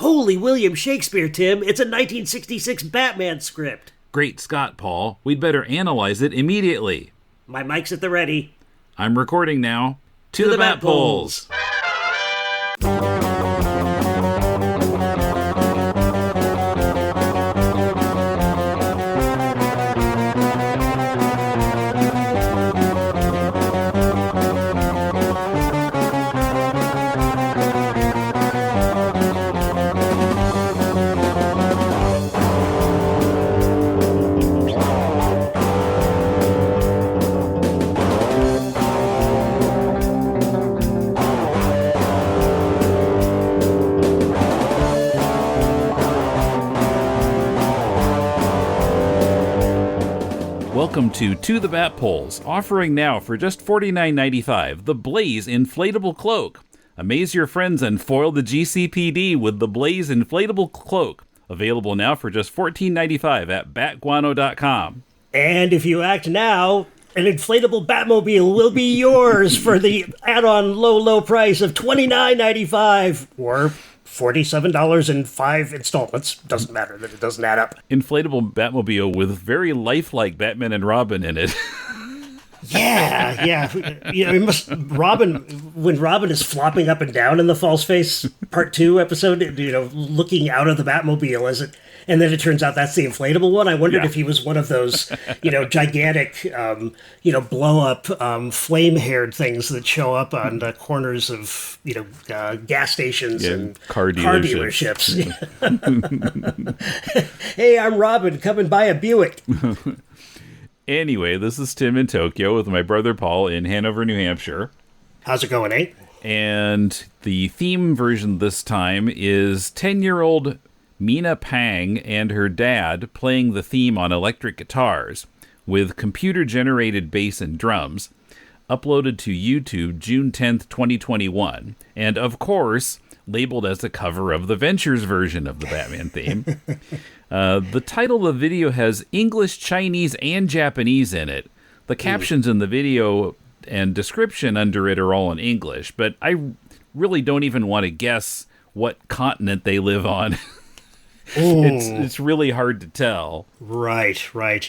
Holy William Shakespeare, Tim. It's a 1966 Batman script. Great Scott, Paul. We'd better analyze it immediately. My mic's at the ready. I'm recording now. To the Bat Polls. Welcome to the Bat Polls, offering now for just $49.95 the Blaze Inflatable Cloak. Amaze your friends and foil the GCPD with the Blaze Inflatable Cloak. Available now for just $14.95 at batguano.com. And if you act now, an inflatable Batmobile will be yours for the add-on low price of $29.95 or $47 in 5 installments. Doesn't matter that it doesn't add up. Inflatable Batmobile with very lifelike Batman and Robin in it. Yeah. You know, when Robin is flopping up and down in the False Face Part 2 episode, you know, looking out of the Batmobile and then it turns out that's the inflatable one. I wondered if he was one of those, you know, gigantic, blow-up, flame-haired things that show up on the corners of, you know, gas stations and car dealerships. Hey, I'm Robin, coming by a Buick. Anyway, this is Tim in Tokyo with my brother Paul in Hanover, New Hampshire. How's it going, eh? And the theme version this time is 10-year-old Mina Pang and her dad playing the theme on electric guitars with computer-generated bass and drums, uploaded to YouTube June 10th, 2021, and of course, labeled as a cover of the Ventures version of the Batman theme. The title of the video has English, Chinese, and Japanese in it. The captions in the video and description under it are all in English, but I really don't even want to guess what continent they live on. It's really hard to tell. Right.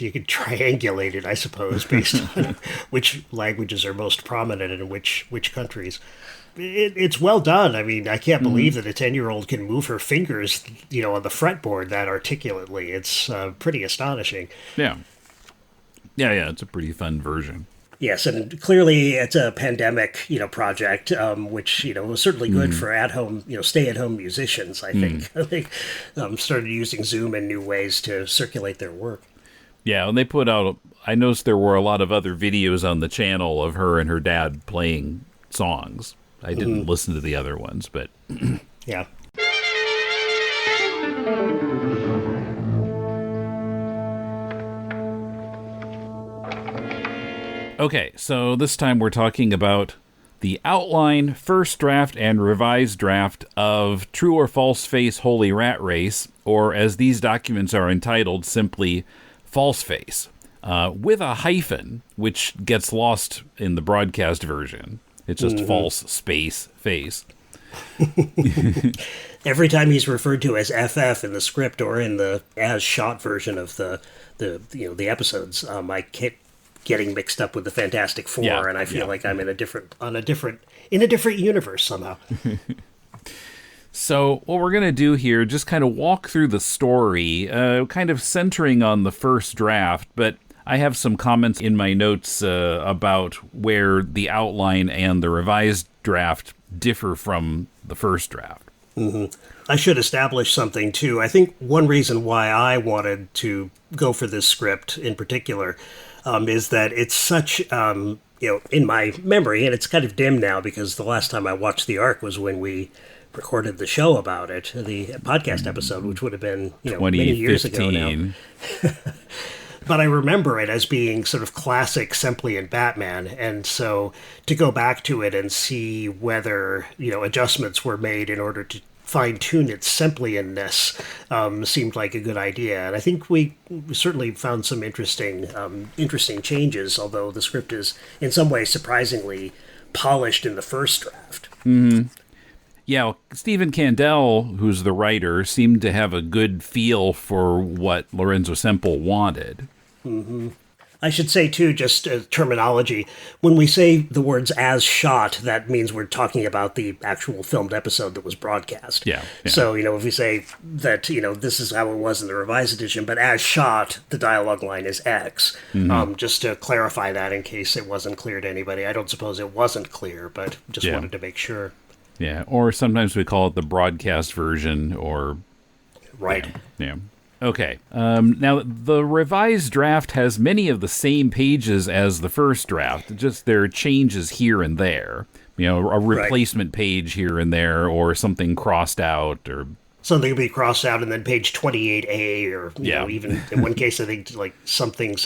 You could triangulate it, I suppose, based on which languages are most prominent and in which countries. It's well done. I mean, I can't believe that a 10-year-old can move her fingers, you know, on the fretboard that articulately. It's pretty astonishing. Yeah, it's a pretty fun version. Yes, and clearly it's a pandemic, you know, project, which, you know, was certainly good for at-home, you know, stay-at-home musicians, I think. They started using Zoom in new ways to circulate their work. Yeah, and they put out, I noticed there were a lot of other videos on the channel of her and her dad playing songs. I didn't listen to the other ones, but... yeah. Okay, so this time we're talking about the outline, first draft, and revised draft of True or False Face Holy Rat Race, or as these documents are entitled, simply False Face, with a hyphen, which gets lost in the broadcast version. It's just false space face. Every time he's referred to as FF in the script or in the as shot version of the episodes, I keep getting mixed up with the Fantastic Four, and I feel like I'm in a different universe somehow. So what we're going to do here, just kind of walk through the story, kind of centering on the first draft, but I have some comments in my notes about where the outline and the revised draft differ from the first draft. I should establish something, too. I think one reason why I wanted to go for this script in particular is that it's such, in my memory, and it's kind of dim now because the last time I watched The Ark was when we recorded the show about it, the podcast episode, which would have been, many years ago now. But I remember it as being sort of classic Semplian Batman, and so to go back to it and see whether, adjustments were made in order to fine-tune its Semplianness seemed like a good idea. And I think we certainly found some interesting changes, although the script is in some ways surprisingly polished in the first draft. Mm-hmm. Yeah, well, Stephen Kandel, who's the writer, seemed to have a good feel for what Lorenzo Semple wanted. Mm-hmm. I should say, too, just terminology. When we say the words as shot, that means we're talking about the actual filmed episode that was broadcast. Yeah. So, if we say that, this is how it was in the revised edition, but as shot, the dialogue line is X. Just to clarify that in case it wasn't clear to anybody. I don't suppose it wasn't clear, but just wanted to make sure. Yeah, or sometimes we call it the broadcast version, or... Right. Yeah. Okay. Now, the revised draft has many of the same pages as the first draft. Just there are changes here and there. A replacement page here and there, or something crossed out, or... Something will be crossed out, and then page 28A, or even in one case, I think like something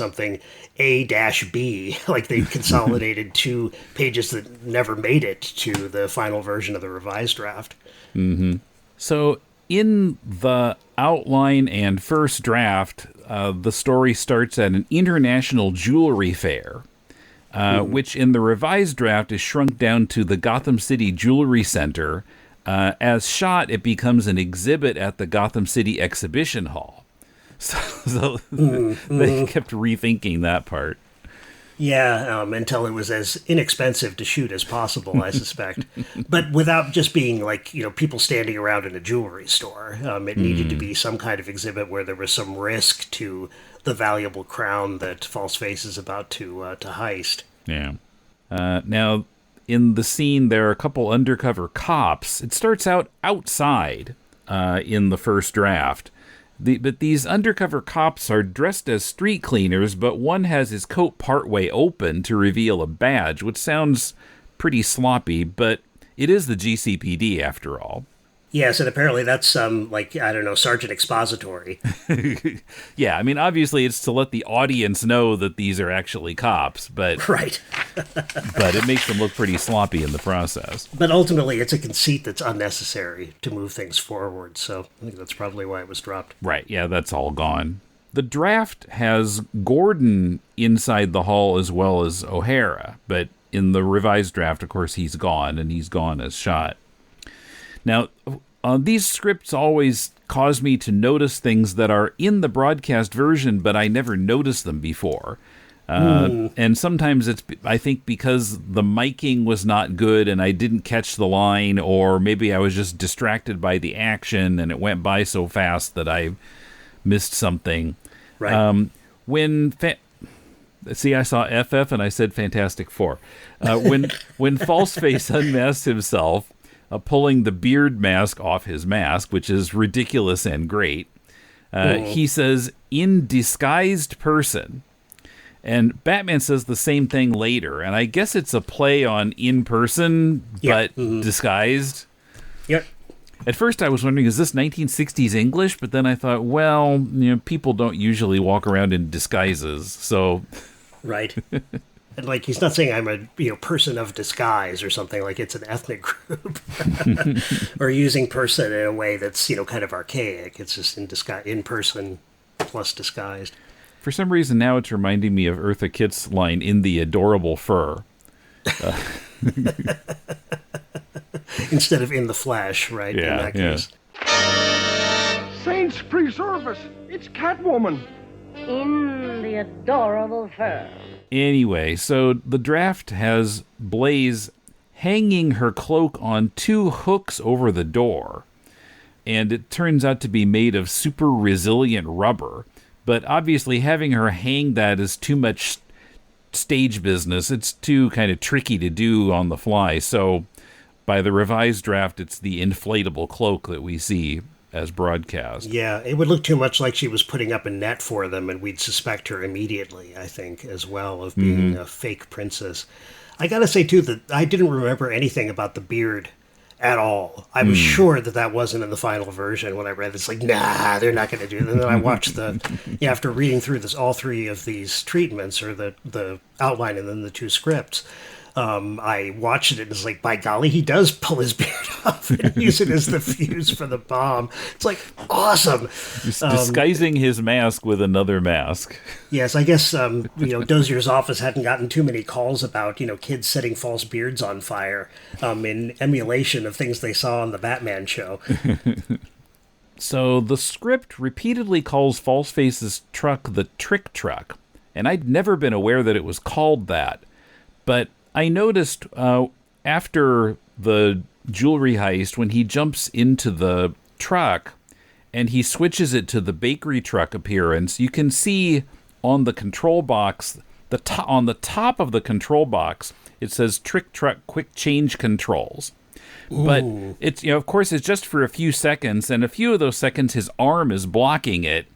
A-B, like they consolidated 2 pages that never made it to the final version of the revised draft. Mm-hmm. So in the outline and first draft, the story starts at an international jewelry fair, which in the revised draft is shrunk down to the Gotham City Jewelry Center. As shot, it becomes an exhibit at the Gotham City Exhibition Hall. So they kept rethinking that part. Yeah, until it was as inexpensive to shoot as possible, I suspect. But without just being like, people standing around in a jewelry store. It needed to be some kind of exhibit where there was some risk to the valuable crown that Falseface is about to heist. Yeah. Now, in the scene, there are a couple undercover cops. It starts out outside in the first draft. But these undercover cops are dressed as street cleaners, but one has his coat partway open to reveal a badge, which sounds pretty sloppy, but it is the GCPD after all. Yes, and apparently that's Sergeant Expository. Yeah, I mean, obviously it's to let the audience know that these are actually cops, but... Right. But it makes them look pretty sloppy in the process. But ultimately, it's a conceit that's unnecessary to move things forward, so I think that's probably why it was dropped. Right, yeah, that's all gone. The draft has Gordon inside the hall as well as O'Hara, but in the revised draft, of course, he's gone, and he's gone as shot. Now, these scripts always cause me to notice things that are in the broadcast version, but I never noticed them before. And sometimes it's, I think, because the miking was not good and I didn't catch the line, or maybe I was just distracted by the action and it went by so fast that I missed something. Right. See, I saw FF and I said Fantastic Four. When Falseface unmasked himself, pulling the beard mask off his mask, which is ridiculous and great, he says, "in disguised person." And Batman says the same thing later, and I guess it's a play on in person, but disguised. Yep. At first I was wondering, is this 1960s English? But then I thought, well, people don't usually walk around in disguises, so... Right. And like, he's not saying I'm a person of disguise or something, like it's an ethnic group. Or using person in a way that's, kind of archaic. It's just in person plus disguised. For some reason now it's reminding me of Eartha Kitt's line, "in the adorable fur." Instead of in the flesh, right? Yeah, in that case. Saints preserve us! It's Catwoman! In the adorable fur. Anyway, so the draft has Blaze hanging her cloak on 2 hooks over the door. And it turns out to be made of super resilient rubber. But obviously having her hang that is too much stage business. It's too kind of tricky to do on the fly. So by the revised draft, it's the inflatable cloak that we see as broadcast. Yeah, it would look too much like she was putting up a net for them, and we'd suspect her immediately, I think, as well, of being a fake princess. I gotta say, too, that I didn't remember anything about the beard at all. I was sure that wasn't in the final version when I read this. Like, nah, they're not going to do it. And then I watched after reading through all 3 of these treatments, or the outline and then the 2 scripts, I watched it and it's like, by golly, he does pull his beard off and use it as the fuse for the bomb. It's like, awesome. Disguising his mask with another mask. Yes, I guess, Dozier's office hadn't gotten too many calls about, kids setting false beards on fire in emulation of things they saw on the Batman show. So the script repeatedly calls Falseface's truck the Trick Truck, and I'd never been aware that it was called that. But I noticed after the jewelry heist, when he jumps into the truck and he switches it to the bakery truck appearance, you can see on the control box, on the top of the control box, it says Trick Truck Quick Change Controls. But it's, of course, it's just for a few seconds, and a few of those seconds his arm is blocking it.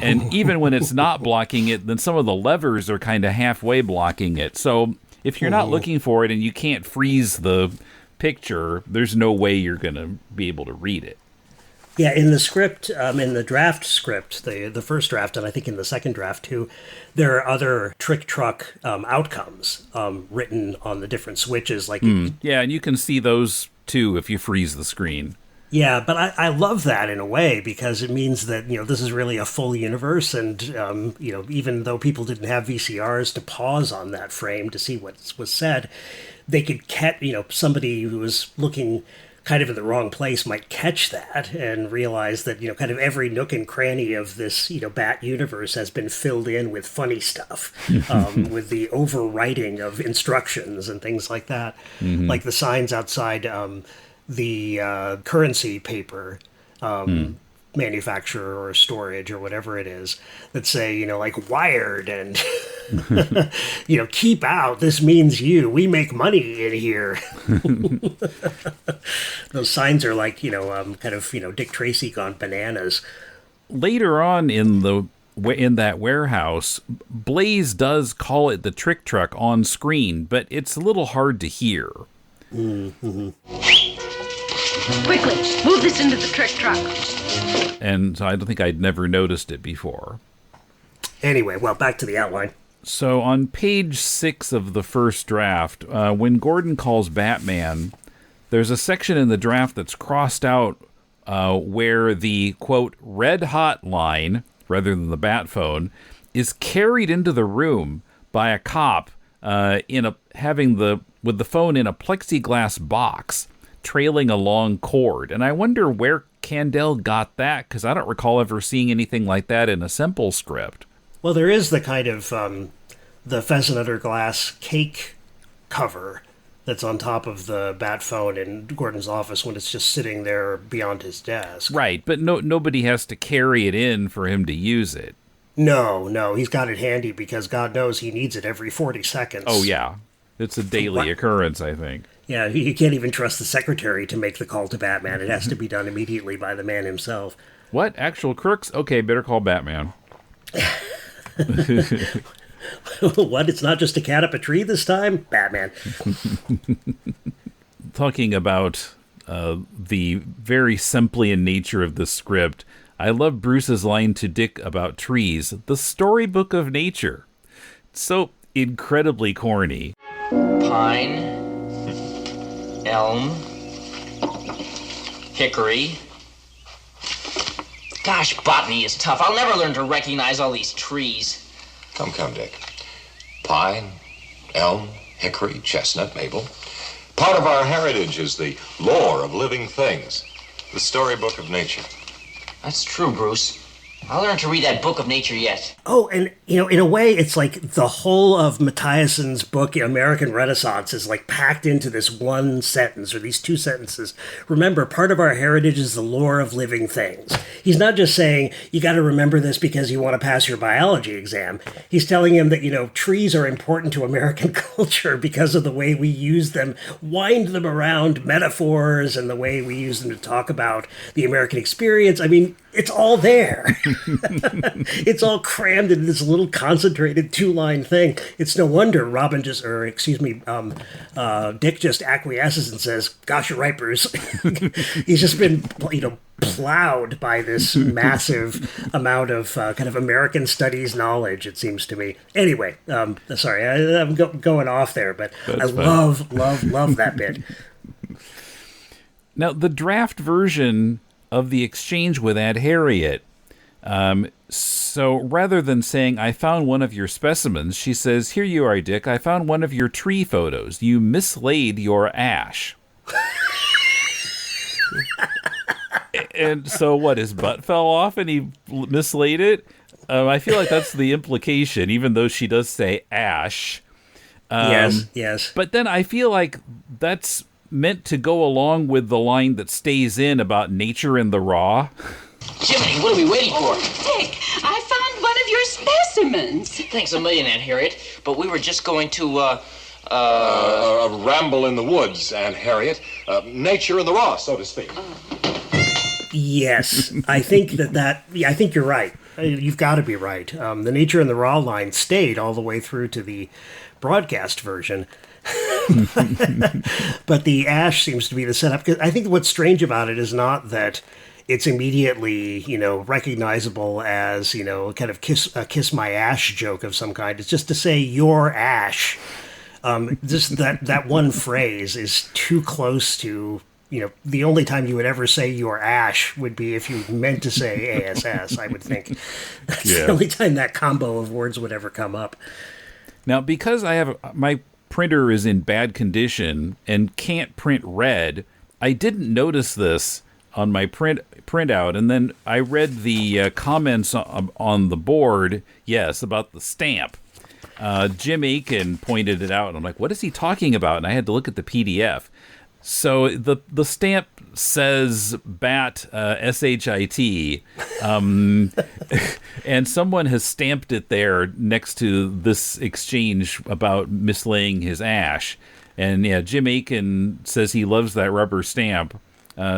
And even when it's not blocking it, then some of the levers are kind of halfway blocking it. So if you're not looking for it and you can't freeze the picture, there's no way you're going to be able to read it. Yeah, in the script, in the draft script, the first draft, and I think in the second draft too, there are other Trick Truck outcomes written on the different switches. Yeah, and you can see those too if you freeze the screen. Yeah, but I love that in a way because it means that, this is really a full universe. And, even though people didn't have VCRs to pause on that frame to see what was said, they could catch, somebody who was looking kind of in the wrong place might catch that and realize that, kind of every nook and cranny of this, Bat universe has been filled in with funny stuff, with the overwriting of instructions and things like that. Like the signs outside the currency paper manufacturer or storage or whatever it is that say, like wired and, keep out. This means you. We make money in here. Those signs are like, kind of, Dick Tracy gone bananas. Later on in that warehouse, Blaze does call it the Trick Truck on screen, but it's a little hard to hear. Quickly, move this into the Trick Truck. And so I don't think I'd never noticed it before. Anyway, well, back to the outline. So on page 6 of the first draft, when Gordon calls Batman, there's a section in the draft that's crossed out where the, quote, red hot line, rather than the bat phone, is carried into the room by a cop with the phone in a plexiglass box, trailing a long cord. And I wonder where Kandel got that, because I don't recall ever seeing anything like that in a simple script. Well, there is the kind of the pheasant under glass cake cover that's on top of the bat phone in Gordon's office when it's just sitting there beyond his desk. Right, but nobody has to carry it in for him to use it. No, he's got it handy because God knows he needs it every 40 seconds. Oh, yeah. It's a daily occurrence, I think. Yeah, you can't even trust the secretary to make the call to Batman. It has to be done immediately by the man himself. What? Actual crooks? Okay, better call Batman. What? It's not just a cat up a tree this time? Batman. Talking about the very Semplian nature of the script, I love Bruce's line to Dick about trees, the storybook of nature. It's so incredibly corny. Pine, elm, hickory. Gosh, botany is tough. I'll never learn to recognize all these trees. Come, Dick. Pine, elm, hickory, chestnut, maple. Part of our heritage is the lore of living things, the storybook of nature. That's true, Bruce. I'll learn to read that book of nature yet. Oh, and, in a way, it's like the whole of Mathiassen's book, American Renaissance, is like packed into this one sentence, or these two sentences. Remember, part of our heritage is the lore of living things. He's not just saying, you got to remember this because you want to pass your biology exam. He's telling him that, trees are important to American culture because of the way we use them, wind them around metaphors, and the way we use them to talk about the American experience. I mean, It's all there. It's all crammed into this little concentrated 2-line thing. It's no wonder Dick just acquiesces and says, "Gosh, you're right, Bruce." He's just been, plowed by this massive amount of kind of American studies knowledge, it seems to me. Anyway, sorry, I'm going off there, but I love that bit. Now, the draft version of the exchange with Aunt Harriet, so rather than saying, "I found one of your specimens," she says, "Here you are, Dick. I found one of your tree photos. You mislaid your ash." And so what, his butt fell off and he mislaid it? I feel like that's the implication, even though she does say ash. Yes. But then I feel like that's meant to go along with the line that stays in about nature in the raw. Jiminy, what are we waiting for? Dick, I found one of your specimens. Thanks a million, Aunt Harriet. But we were just going to, A ramble in the woods, Aunt Harriet. Nature in the raw, so to speak. Yes, I think I think you're right. You've got to be right. The nature in the raw line stayed all the way through to the broadcast version. But the ash seems to be the setup. 'Cause I think what's strange about it is not that it's immediately, recognizable as, kind of kiss my ash joke of some kind. It's just to say your ash. Just that one phrase is too close to, the only time you would ever say your ash would be if you meant to say ASS, I would think. That's the only time that combo of words would ever come up. Now, because my printer is in bad condition and can't print red, I didn't notice this on my printout, and then I read the comments on the board, about the stamp. Jim Aiken pointed it out, and I'm like, what is he talking about? And I had to look at the PDF. So the stamp says BAT, SHIT, and someone has stamped it there next to this exchange about mislaying his ash. And Jim Aiken says he loves that rubber stamp,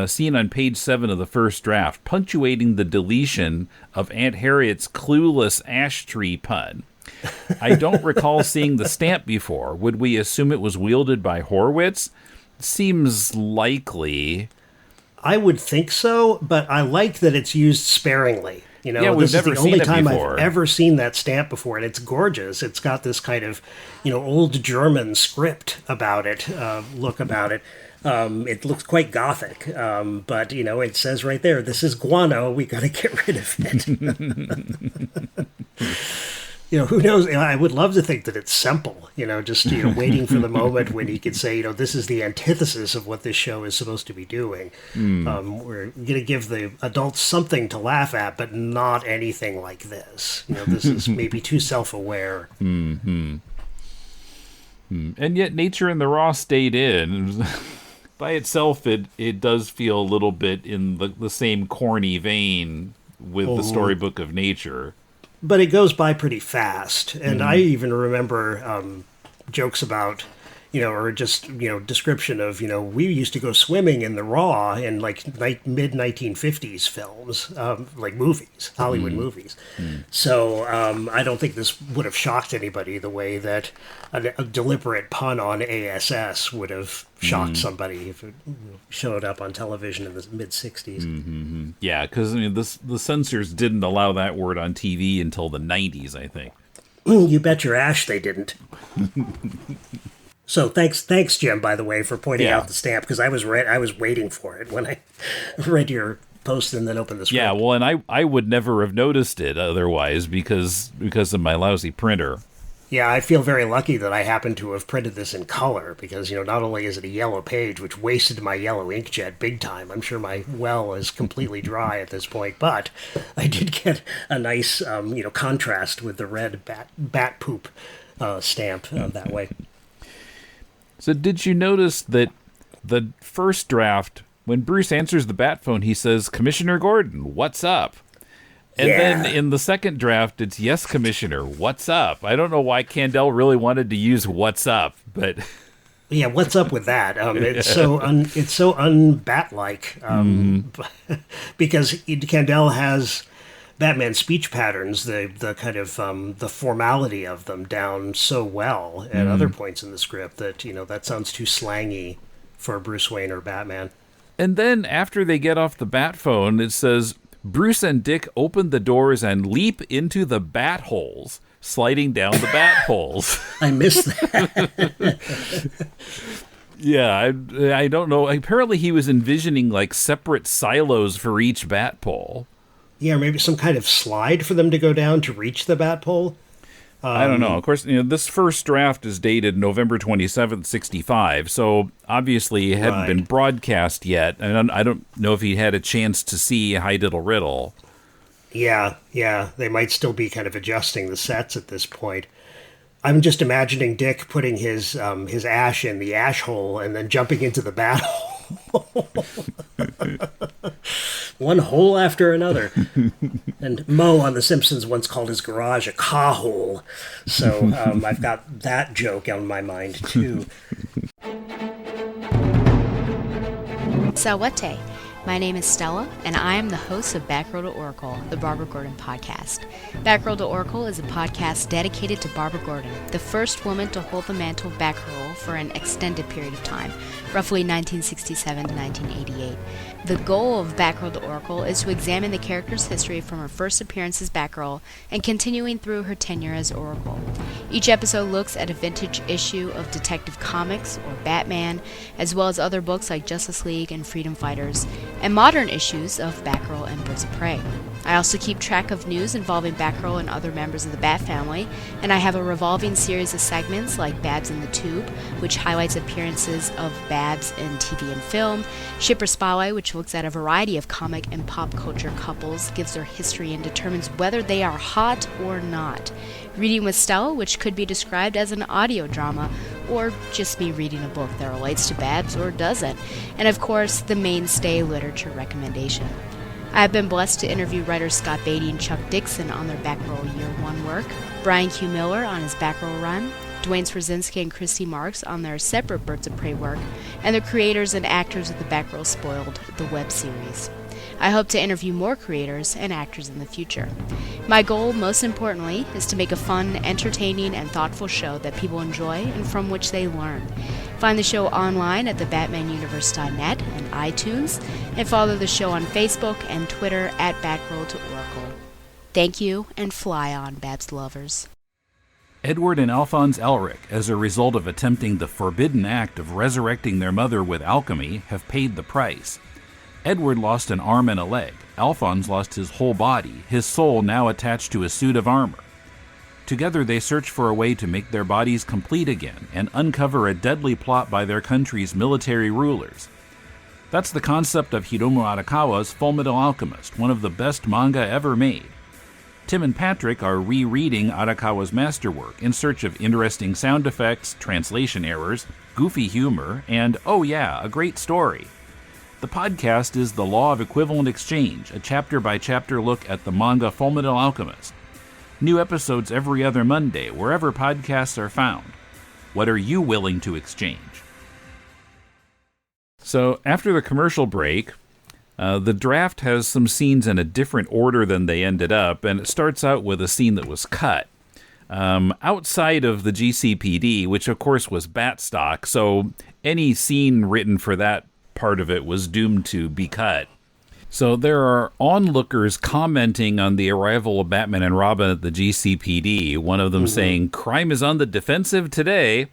seen on page 7 of the first draft, punctuating the deletion of Aunt Harriet's clueless ash tree pun. I don't recall seeing the stamp before. Would we assume it was wielded by Horwitz? Seems likely. I would think so, but I like that it's used sparingly. We've this never is the seen only it time before. I've ever seen that stamp before, and it's gorgeous. It's got this kind of, old German script about it, look about it. It looks quite gothic, but, it says right there, this is guano, we got to get rid of it. Who knows? I would love to think that it's Semple, just, waiting for the moment when he could say, this is the antithesis of what this show is supposed to be doing. We're going to give the adults something to laugh at, but not anything like this. This is maybe too self-aware. Mm-hmm. And yet nature in the raw stayed in. By itself, it does feel a little bit in the same corny vein with the storybook of nature. But it goes by pretty fast. And I even remember jokes about, or just, description of, we used to go swimming in the raw in mid-1950s films, like movies, Hollywood movies. So I don't think this would have shocked anybody the way that a deliberate pun on ASS would have shocked somebody if it showed up on television in the mid-60s. Mm-hmm. Yeah, because the censors didn't allow that word on TV until the 90s, I think. You bet your ash they didn't. So thanks, Jim, by the way, for pointing out the stamp, because I was waiting for it when I read your post and then opened the script. Yeah, well, and I would never have noticed it otherwise because of my lousy printer. Yeah, I feel very lucky that I happen to have printed this in color because, not only is it a yellow page, which wasted my yellow inkjet big time. I'm sure my well is completely dry at this point, but I did get a nice, contrast with the red bat poop stamp that way. So did you notice that the first draft, when Bruce answers the bat phone, he says, "Commissioner Gordon, what's up?" And then in the second draft, it's, "Yes, Commissioner, what's up?" I don't know why Candell really wanted to use "what's up," but Yeah, what's up with that? It's so un-Bat-like because Candell has Batman's speech patterns, the kind of the formality of them down so well at other points in the script that that sounds too slangy for Bruce Wayne or Batman. And then after they get off the bat phone, it says Bruce and Dick open the doors and leap into the bat holes, sliding down the bat holes. I missed that. Yeah, I don't know. Apparently he was envisioning like separate silos for each bat pole. Yeah, maybe some kind of slide for them to go down to reach the bat pole. I don't know. Of course, this first draft is dated November 27th, 65, so obviously it hadn't been broadcast yet. And I don't know if he had a chance to see Hi Diddle Riddle. Yeah, they might still be kind of adjusting the sets at this point. I'm just imagining Dick putting his ash in the ash hole and then jumping into the bat hole. One hole after another. And Moe on The Simpsons once called his garage a caw hole. So I've got that joke on my mind, too. Sawate. My name is Stella, and I am the host of Batgirl to Oracle, the Barbara Gordon podcast. Batgirl to Oracle is a podcast dedicated to Barbara Gordon, the first woman to hold the mantle of Batgirl for an extended period of time, roughly 1967 to 1988. The goal of Batgirl to Oracle is to examine the character's history from her first appearance as Batgirl and continuing through her tenure as Oracle. Each episode looks at a vintage issue of Detective Comics or Batman, as well as other books like Justice League and Freedom Fighters, and modern issues of Batgirl and Birds of Prey. I also keep track of news involving Batgirl and other members of the Bat family, and I have a revolving series of segments like Babs in the Tube, which highlights appearances of Babs in TV and film, Shipper Spotlight, which looks at a variety of comic and pop culture couples, gives their history, and determines whether they are hot or not. Reading with Stella, which could be described as an audio drama, or just me reading a book that relates to Babs or doesn't, and of course, the mainstay literature recommendation. I have been blessed to interview writers Scott Beatty and Chuck Dixon on their Batgirl Year 1 work, Brian Q. Miller on his Batgirl run, Dwayne Swarzynski and Christy Marks on their separate Birds of Prey work, and the creators and actors of the Batgirl Spoiled, the web series. I hope to interview more creators and actors in the future. My goal, most importantly, is to make a fun, entertaining, and thoughtful show that people enjoy and from which they learn. Find the show online at thebatmanuniverse.net and iTunes, and follow the show on Facebook and Twitter at Batgirl to Oracle. Thank you, and fly on, Babs lovers. Edward and Alphonse Elric, as a result of attempting the forbidden act of resurrecting their mother with alchemy, have paid the price. Edward lost an arm and a leg. Alphonse lost his whole body, his soul now attached to a suit of armor. Together they search for a way to make their bodies complete again and uncover a deadly plot by their country's military rulers. That's the concept of Hiromu Arakawa's Fullmetal Alchemist, one of the best manga ever made. Tim and Patrick are rereading Arakawa's masterwork in search of interesting sound effects, translation errors, goofy humor, and, oh yeah, a great story. The podcast is The Law of Equivalent Exchange, a chapter-by-chapter look at the manga Fullmetal Alchemist. New episodes every other Monday, wherever podcasts are found. What are you willing to exchange? So, after the commercial break, the draft has some scenes in a different order than they ended up, and it starts out with a scene that was cut. Outside of the GCPD, which of course was Batstock, so any scene written for that part of it was doomed to be cut. So there are onlookers commenting on the arrival of Batman and Robin at the GCPD, one of them saying, "Crime is on the defensive today,"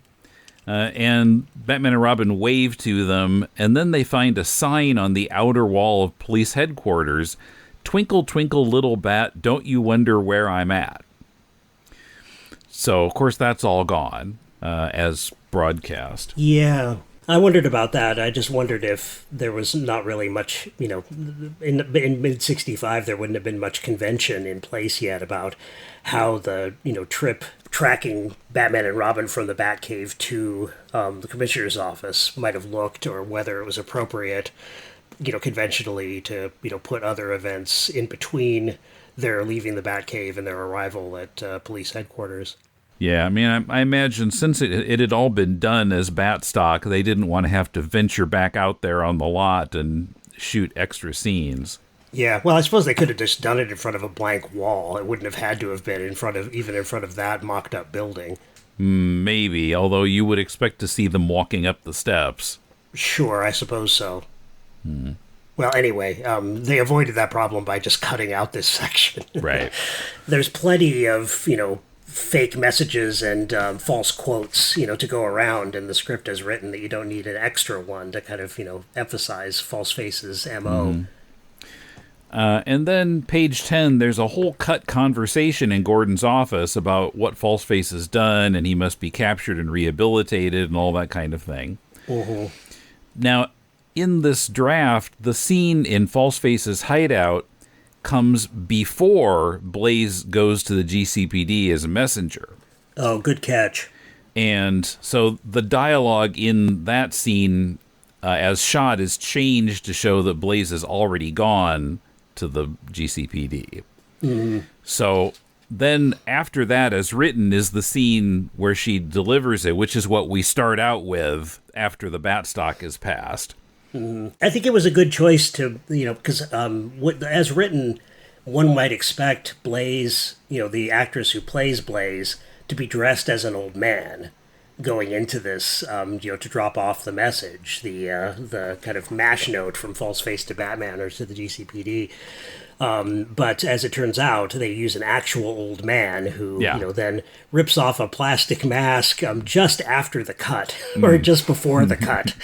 and Batman and Robin wave to them, and then they find a sign on the outer wall of police headquarters, "Twinkle, twinkle, little bat, don't you wonder where I'm at?" So, of course, that's all gone as broadcast. Yeah. I wondered about that. I just wondered if there was not really much, in mid-65, there wouldn't have been much convention in place yet about how the, trip tracking Batman and Robin from the Batcave to the commissioner's office might have looked, or whether it was appropriate, conventionally to, put other events in between their leaving the Batcave and their arrival at police headquarters. Yeah, I mean, I imagine since it had all been done as bat stock, they didn't want to have to venture back out there on the lot and shoot extra scenes. Yeah, well, I suppose they could have just done it in front of a blank wall. It wouldn't have had to have been in front of that mocked-up building. Maybe, although you would expect to see them walking up the steps. Sure, I suppose so. Well, anyway, they avoided that problem by just cutting out this section. Right. There's plenty of, fake messages and false quotes, to go around in the script as written, that you don't need an extra one to kind of, emphasize Falseface's MO. And then page 10, there's a whole cut conversation in Gordon's office about what Falseface has done, and he must be captured and rehabilitated and all that kind of thing. Mm-hmm. Now, in this draft, the scene in Falseface's hideout comes before Blaze goes to the GCPD as a messenger. Oh, good catch. And so the dialogue in that scene, as shot, is changed to show that Blaze is already gone to the GCPD. Mm-hmm. So then after that, as written, is the scene where she delivers it, which is what we start out with after the bat stock is passed. I think it was a good choice to, because as written, one might expect Blaze, the actress who plays Blaze, to be dressed as an old man going into this, to drop off the message, the kind of mash note from Falseface to Batman or to the GCPD. But as it turns out, they use an actual old man who, then rips off a plastic mask just after the cut or just before the cut,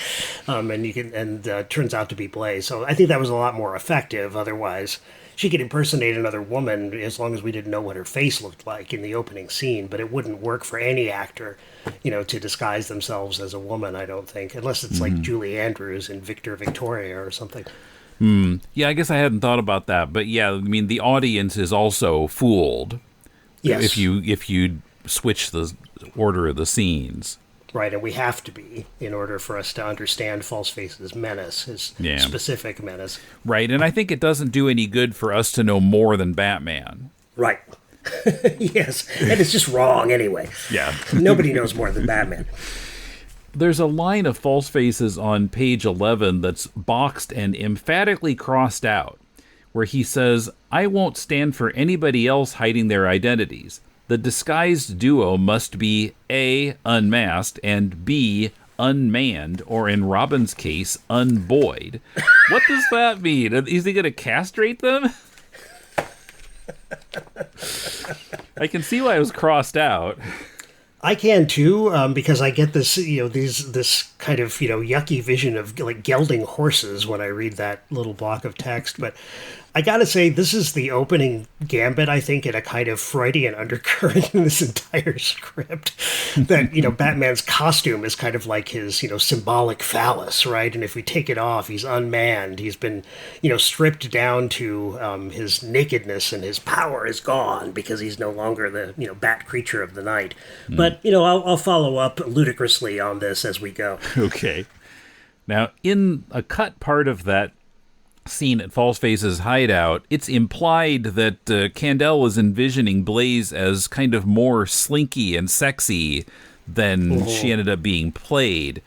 and turns out to be Blaze. So I think that was a lot more effective. Otherwise, she could impersonate another woman as long as we didn't know what her face looked like in the opening scene. But it wouldn't work for any actor, to disguise themselves as a woman. I don't think, unless it's like Julie Andrews in Victoria or something. Yeah, I guess I hadn't thought about that, but yeah, I mean, the audience is also fooled. Yes. If you switch the order of the scenes. Right, and we have to be in order for us to understand Falseface's menace, his specific menace. Right, and I think it doesn't do any good for us to know more than Batman. Right. Yes, and it's just wrong anyway. Yeah. Nobody knows more than Batman. There's a line of Falseface's on page 11 that's boxed and emphatically crossed out, where he says, "I won't stand for anybody else hiding their identities. The disguised duo must be A, unmasked, and B, unmanned, or in Robin's case, unbuoyed." What does that mean? Is he going to castrate them? I can see why it was crossed out. I can too, because I get this, this kind of, yucky vision of like gelding horses when I read that little block of text. But I gotta say, this is the opening gambit, I think, in a kind of Freudian undercurrent in this entire script. That, Batman's costume is kind of like his, symbolic phallus, right? And if we take it off, he's unmanned. He's been, stripped down to his nakedness, and his power is gone because he's no longer the, bat creature of the night. But, I'll follow up ludicrously on this as we go. Okay. Now, in a cut part of that scene at Falseface's hideout, it's implied that Kandel is envisioning Blaze as kind of more slinky and sexy than she ended up being played.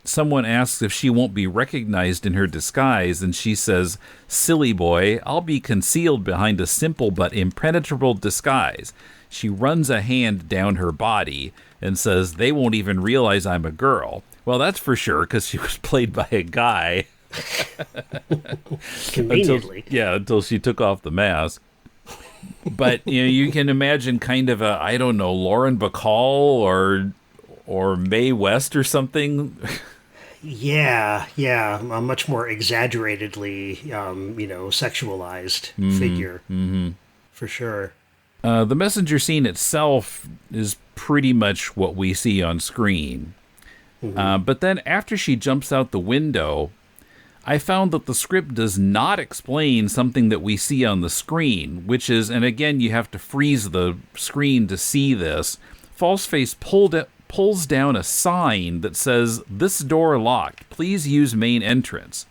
Someone asks if she won't be recognized in her disguise, and she says, "Silly boy, I'll be concealed behind a simple but impenetrable disguise." She runs a hand down her body and says, "They won't even realize I'm a girl." Well, that's for sure, because she was played by a guy. Conveniently. Until she took off the mask. But you can imagine kind of a, I don't know, Lauren Bacall or Mae West or something. Yeah, a much more exaggeratedly, sexualized figure, for sure. The messenger scene itself is pretty much what we see on screen. But then after she jumps out the window, I found that the script does not explain something that we see on the screen, which is, and again, you have to freeze the screen to see this, Falseface pulls down a sign that says, "This door locked. Please use main entrance."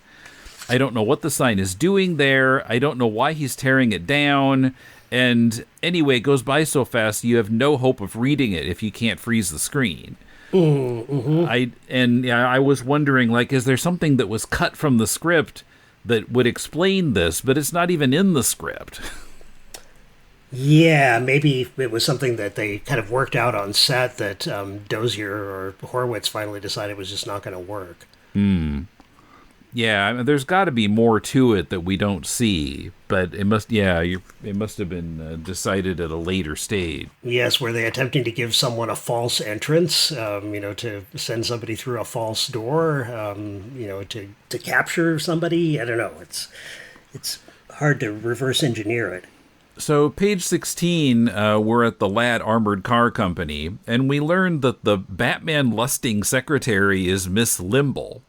I don't know what the sign is doing there. I don't know why he's tearing it down. And anyway, it goes by so fast, you have no hope of reading it if you can't freeze the screen. Mm-hmm. I was wondering, like, is there something that was cut from the script that would explain this, but it's not even in the script. Yeah, maybe it was something that they kind of worked out on set that Dozier or Horowitz finally decided was just not going to work. Yeah, I mean, there's got to be more to it that we don't see, but it must have been decided at a later stage. Yes, were they attempting to give someone a false entrance, to send somebody through a false door, to capture somebody? I don't know. It's hard to reverse engineer it. So, page 16, we're at the Ladd Armored Car Company, and we learned that the Batman-lusting secretary is Miss Limble.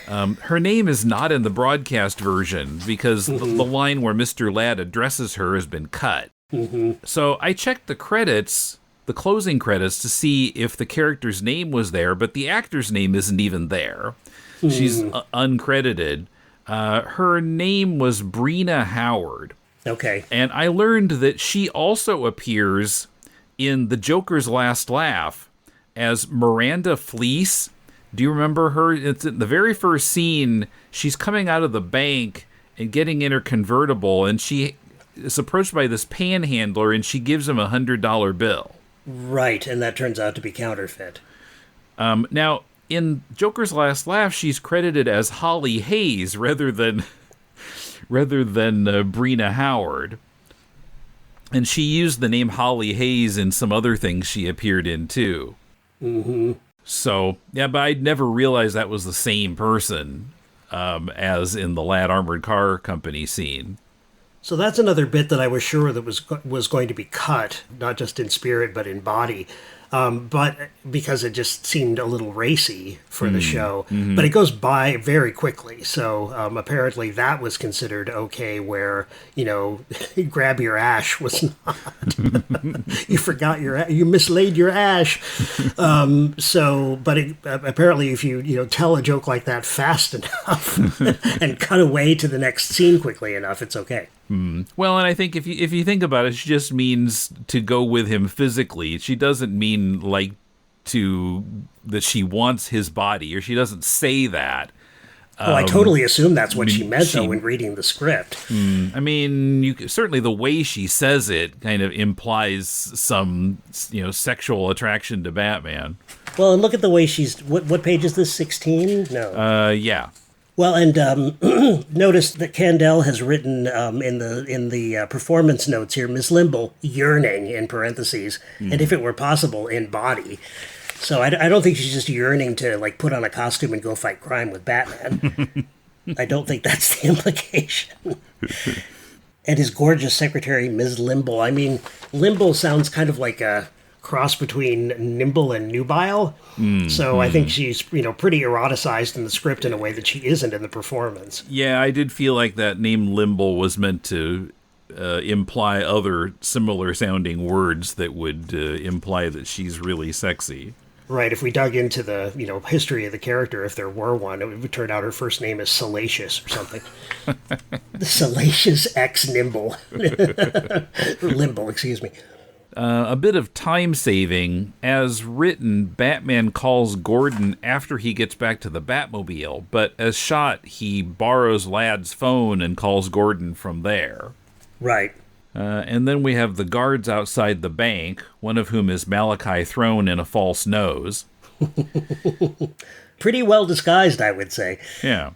Her name is not in the broadcast version because the line where Mr. Ladd addresses her has been cut. Mm-hmm. So I checked the credits, the closing credits, to see if the character's name was there, but the actor's name isn't even there. She's uncredited. Her name was Brina Howard. Okay. And I learned that she also appears in The Joker's Last Laugh as Miranda Fleece. Do you remember her? It's in the very first scene. She's coming out of the bank and getting in her convertible, and she is approached by this panhandler, and she gives him $100 bill. Right, and that turns out to be counterfeit. Now, in Joker's Last Laugh, she's credited as Holly Hayes rather than Brina Howard. And she used the name Holly Hayes in some other things she appeared in, too. Mm-hmm. So, yeah, but I'd never realized that was the same person as in the Ladd Armored Car Company scene. So that's another bit that I was sure that was going to be cut, not just in spirit, but in body. But because it just seemed a little racy for the show. Mm-hmm. But it goes by very quickly. So apparently that was considered okay where, grab your ash was not. You mislaid your ash. Apparently if you tell a joke like that fast enough and cut away to the next scene quickly enough, it's okay. Well, and I think if you think about it, she just means to go with him physically. She doesn't mean that she wants his body, or she doesn't say that. Well, I totally assume that's what she meant, though, when reading the script. I mean, certainly the way she says it kind of implies some, sexual attraction to Batman. Well, and look at the way she's. What page is this? 16? No. Yeah. Well, and notice that Candell has written in the performance notes here, Miss Limble, yearning, in parentheses, and if it were possible, in body. So I don't think she's just yearning to, put on a costume and go fight crime with Batman. I don't think that's the implication. And his gorgeous secretary, Ms. Limble. I mean, Limble sounds kind of like a cross between nimble and nubile. So I think she's, pretty eroticized in the script in a way that she isn't in the performance. Yeah, I did feel like that name Limble was meant to imply other similar sounding words that would imply that she's really sexy. Right, if we dug into the, history of the character, if there were one, it would turn out her first name is Salacious or something. The Salacious X Nimble. Limble, excuse me. A bit of time saving. As written, Batman calls Gordon after he gets back to the Batmobile, but as shot, he borrows Ladd's phone and calls Gordon from there. Right. And then we have the guards outside the bank, one of whom is Malachi Throne in a false nose. Pretty well disguised, I would say. Yeah.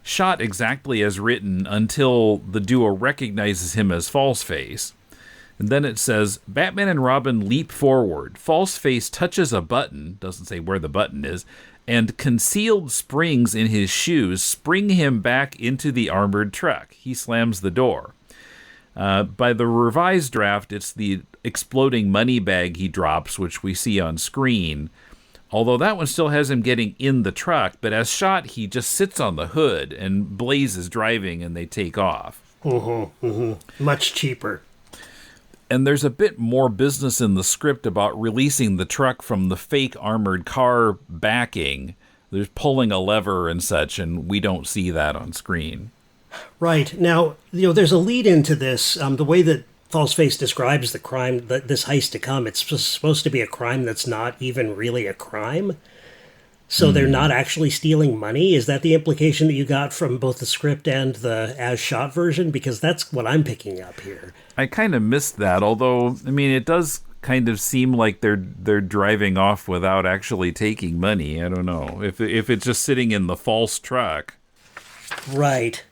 Shot exactly as written until the duo recognizes him as Falseface. And then it says, Batman and Robin leap forward. Falseface touches a button, doesn't say where the button is, and concealed springs in his shoes spring him back into the armored truck. He slams the door. By the revised draft, it's the exploding money bag he drops, which we see on screen. Although that one still has him getting in the truck, but as shot, he just sits on the hood, and Blaze is driving, and they take off. Much cheaper. And there's a bit more business in the script about releasing the truck from the fake armored car backing. There's pulling a lever and such, and we don't see that on screen. Right. Now, there's a lead into this. The way that Falseface describes the crime, this heist to come, it's supposed to be a crime that's not even really a crime. So they're not actually stealing money? Is that the implication that you got from both the script and the as-shot version? Because that's what I'm picking up here. I kind of missed that, although, I mean, it does kind of seem like they're driving off without actually taking money. I don't know. If it's just sitting in the false truck. Right.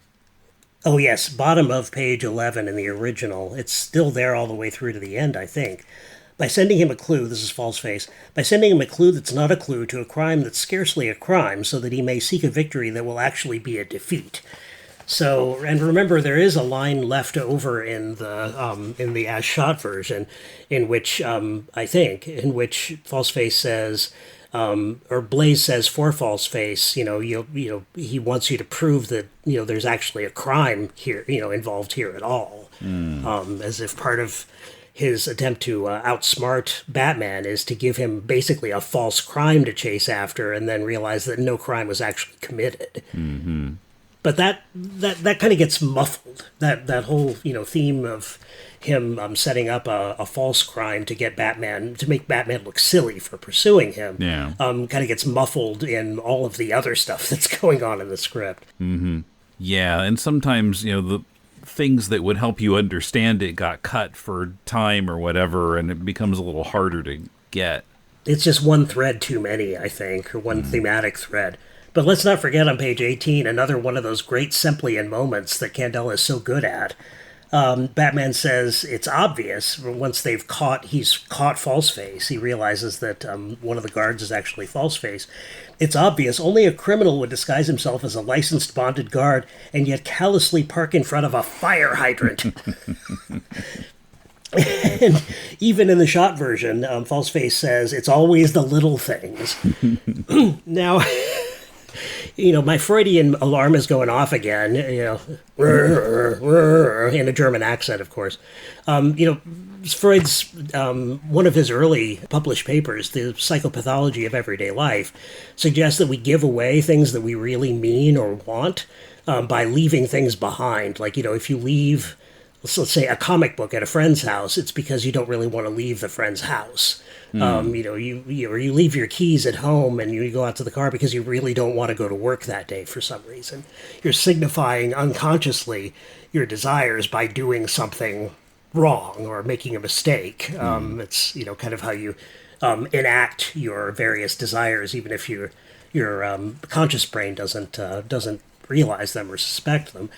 Oh, yes, bottom of page 11 in the original. It's still there all the way through to the end, I think. By sending him a clue, this is Falseface, by sending him a clue that's not a clue to a crime that's scarcely a crime, so that he may seek a victory that will actually be a defeat. So, and remember, there is a line left over in the as-shot version, in which Falseface says, or Blaze says for Falseface, he wants you to prove that there's actually a crime here, involved here at all, as if part of his attempt to outsmart Batman is to give him basically a false crime to chase after, and then realize that no crime was actually committed. Mm-hmm. But that kind of gets muffled. That whole theme of him setting up a false crime to get Batman, to make Batman look silly for pursuing him, kind of gets muffled in all of the other stuff that's going on in the script. Mm-hmm. Yeah, and sometimes the things that would help you understand it got cut for time or whatever, and it becomes a little harder to get. It's just one thread too many, I think, or one thematic thread. But let's not forget on page 18, another one of those great Semplian moments that Candela is so good at. Batman says it's obvious once he's caught Falseface. He realizes that one of the guards is actually Falseface. It's obvious only a criminal would disguise himself as a licensed bonded guard and yet callously park in front of a fire hydrant. And even in the shot version, Falseface says it's always the little things. Now, my Freudian alarm is going off again, in a German accent, of course. Freud's, one of his early published papers, The Psychopathology of Everyday Life, suggests that we give away things that we really mean or want by leaving things behind. Like, if you leave, let's say, a comic book at a friend's house, it's because you don't really want to leave the friend's house. Or you leave your keys at home and you go out to the car because you really don't want to go to work that day for some reason. You're signifying unconsciously your desires by doing something wrong or making a mistake. It's kind of how you enact your various desires, even if your conscious brain doesn't realize them or suspect them.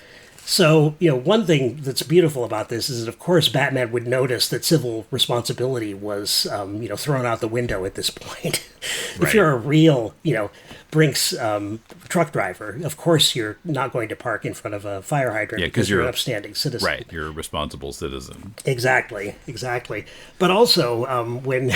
So, one thing that's beautiful about this is that, of course, Batman would notice that civil responsibility was, thrown out the window at this point. Right. If you're a real, Brinks truck driver, of course you're not going to park in front of a fire hydrant because you're an upstanding citizen. Right, you're a responsible citizen. Exactly. But also, when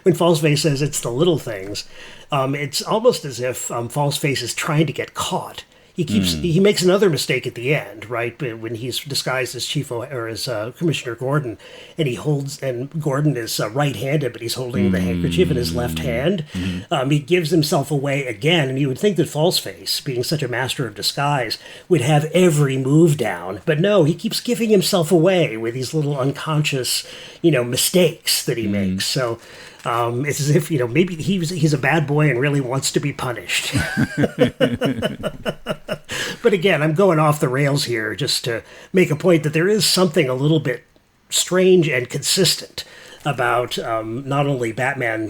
Falseface says it's the little things, it's almost as if Falseface is trying to get caught. He makes another mistake at the end, right? When he's disguised as Commissioner Gordon, and Gordon is right-handed, but he's holding the handkerchief in his left hand. He gives himself away again, and you would think that Falseface, being such a master of disguise, would have every move down, but no, he keeps giving himself away with these little unconscious, mistakes that he makes. So it's as if maybe he's a bad boy and really wants to be punished. But again, I'm going off the rails here just to make a point that there is something a little bit strange and consistent about not only Batman,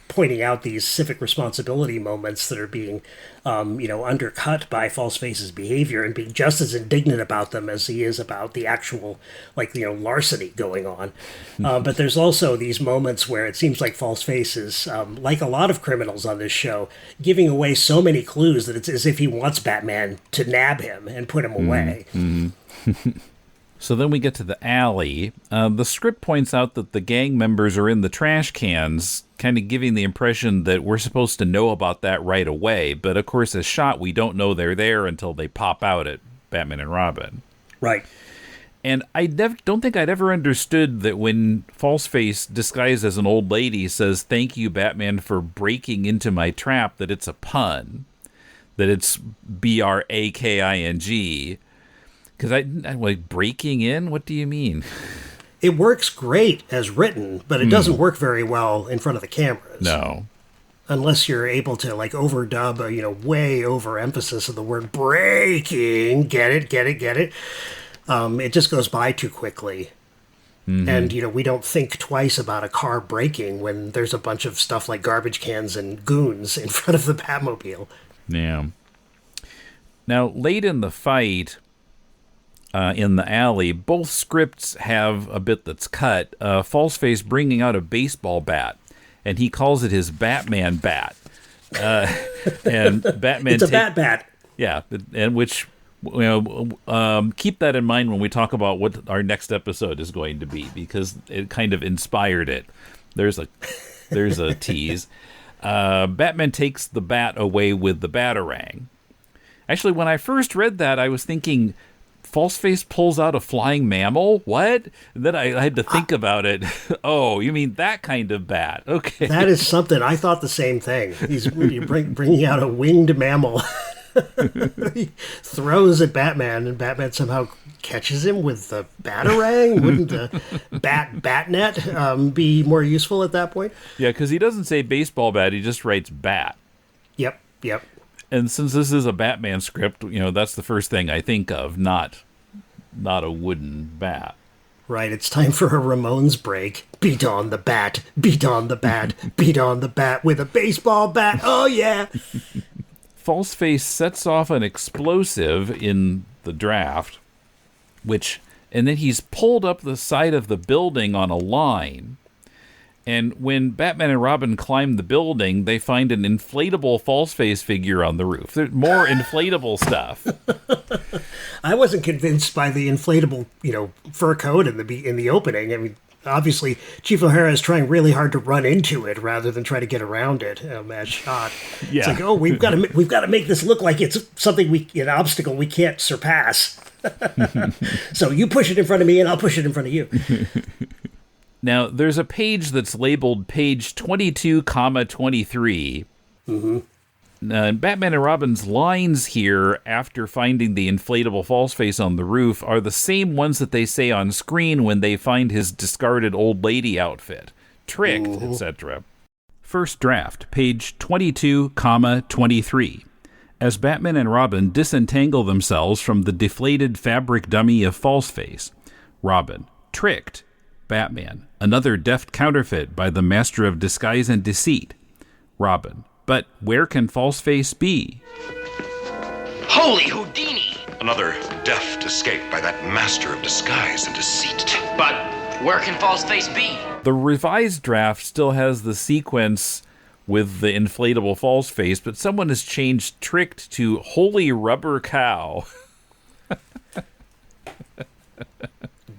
pointing out these civic responsibility moments that are being, undercut by Falseface's behavior and being just as indignant about them as he is about the actual, larceny going on. But there's also these moments where it seems like Falseface is, like a lot of criminals on this show, giving away so many clues that it's as if he wants Batman to nab him and put him away. So then we get to the alley. The script points out that the gang members are in the trash cans, kind of giving the impression that we're supposed to know about that right away. But of course, as shot, we don't know they're there until they pop out at Batman and Robin. Right. And I don't think I'd ever understood that when Falseface, disguised as an old lady, says, "Thank you, Batman, for breaking into my trap," that it's a pun. That it's BRAKING. Because I'm like, breaking in? What do you mean? It works great as written, but it doesn't work very well in front of the cameras. No. Unless you're able to, like, overdub a, way over emphasis of the word breaking. Get it. It just goes by too quickly. Mm-hmm. And, we don't think twice about a car breaking when there's a bunch of stuff like garbage cans and goons in front of the Batmobile. Yeah. Now, late in the fight, in the alley, both scripts have a bit that's cut. Falseface bringing out a baseball bat, and he calls it his Batman bat. And Batman... It's a bat. Yeah, and which... keep that in mind when we talk about what our next episode is going to be, because it kind of inspired it. There's a tease. Batman takes the bat away with the Batarang. Actually, when I first read that, I was thinking, Falseface pulls out a flying mammal? What? And then I had to think about it. Oh, you mean that kind of bat? Okay, that is something. I thought the same thing. He's bringing out a winged mammal. He throws at Batman, and Batman somehow catches him with the Batarang. Wouldn't the Batnet be more useful at that point? Yeah, because he doesn't say baseball bat; he just writes bat. Yep. And since this is a Batman script, that's the first thing I think of, not a wooden bat. Right, it's time for a Ramones break. Beat on the bat, beat on the bat, beat on the bat with a baseball bat. Oh yeah. Falseface sets off an explosive in the draft, and then he's pulled up the side of the building on a line. And when Batman and Robin climb the building, they find an inflatable Falseface figure on the roof. There's more inflatable stuff. I wasn't convinced by the inflatable, fur coat in the opening. I mean, obviously, Chief O'Hara is trying really hard to run into it rather than try to get around it. As shot, yeah. It's like, oh, we've got to make this look like it's something an obstacle we can't surpass. So you push it in front of me, and I'll push it in front of you. Now, there's a page that's labeled page 22, 23. Mm-hmm. Batman and Robin's lines here after finding the inflatable Falseface on the roof are the same ones that they say on screen when they find his discarded old lady outfit. Tricked, etc. First draft, page 22, 23. As Batman and Robin disentangle themselves from the deflated fabric dummy of Falseface. Robin, tricked. Batman, another deft counterfeit by the master of disguise and deceit. Robin, but where can Falseface be? Holy Houdini! Another deft escape by that master of disguise and deceit. But where can Falseface be? The revised draft still has the sequence with the inflatable Falseface, but someone has changed tricked to holy rubber cow.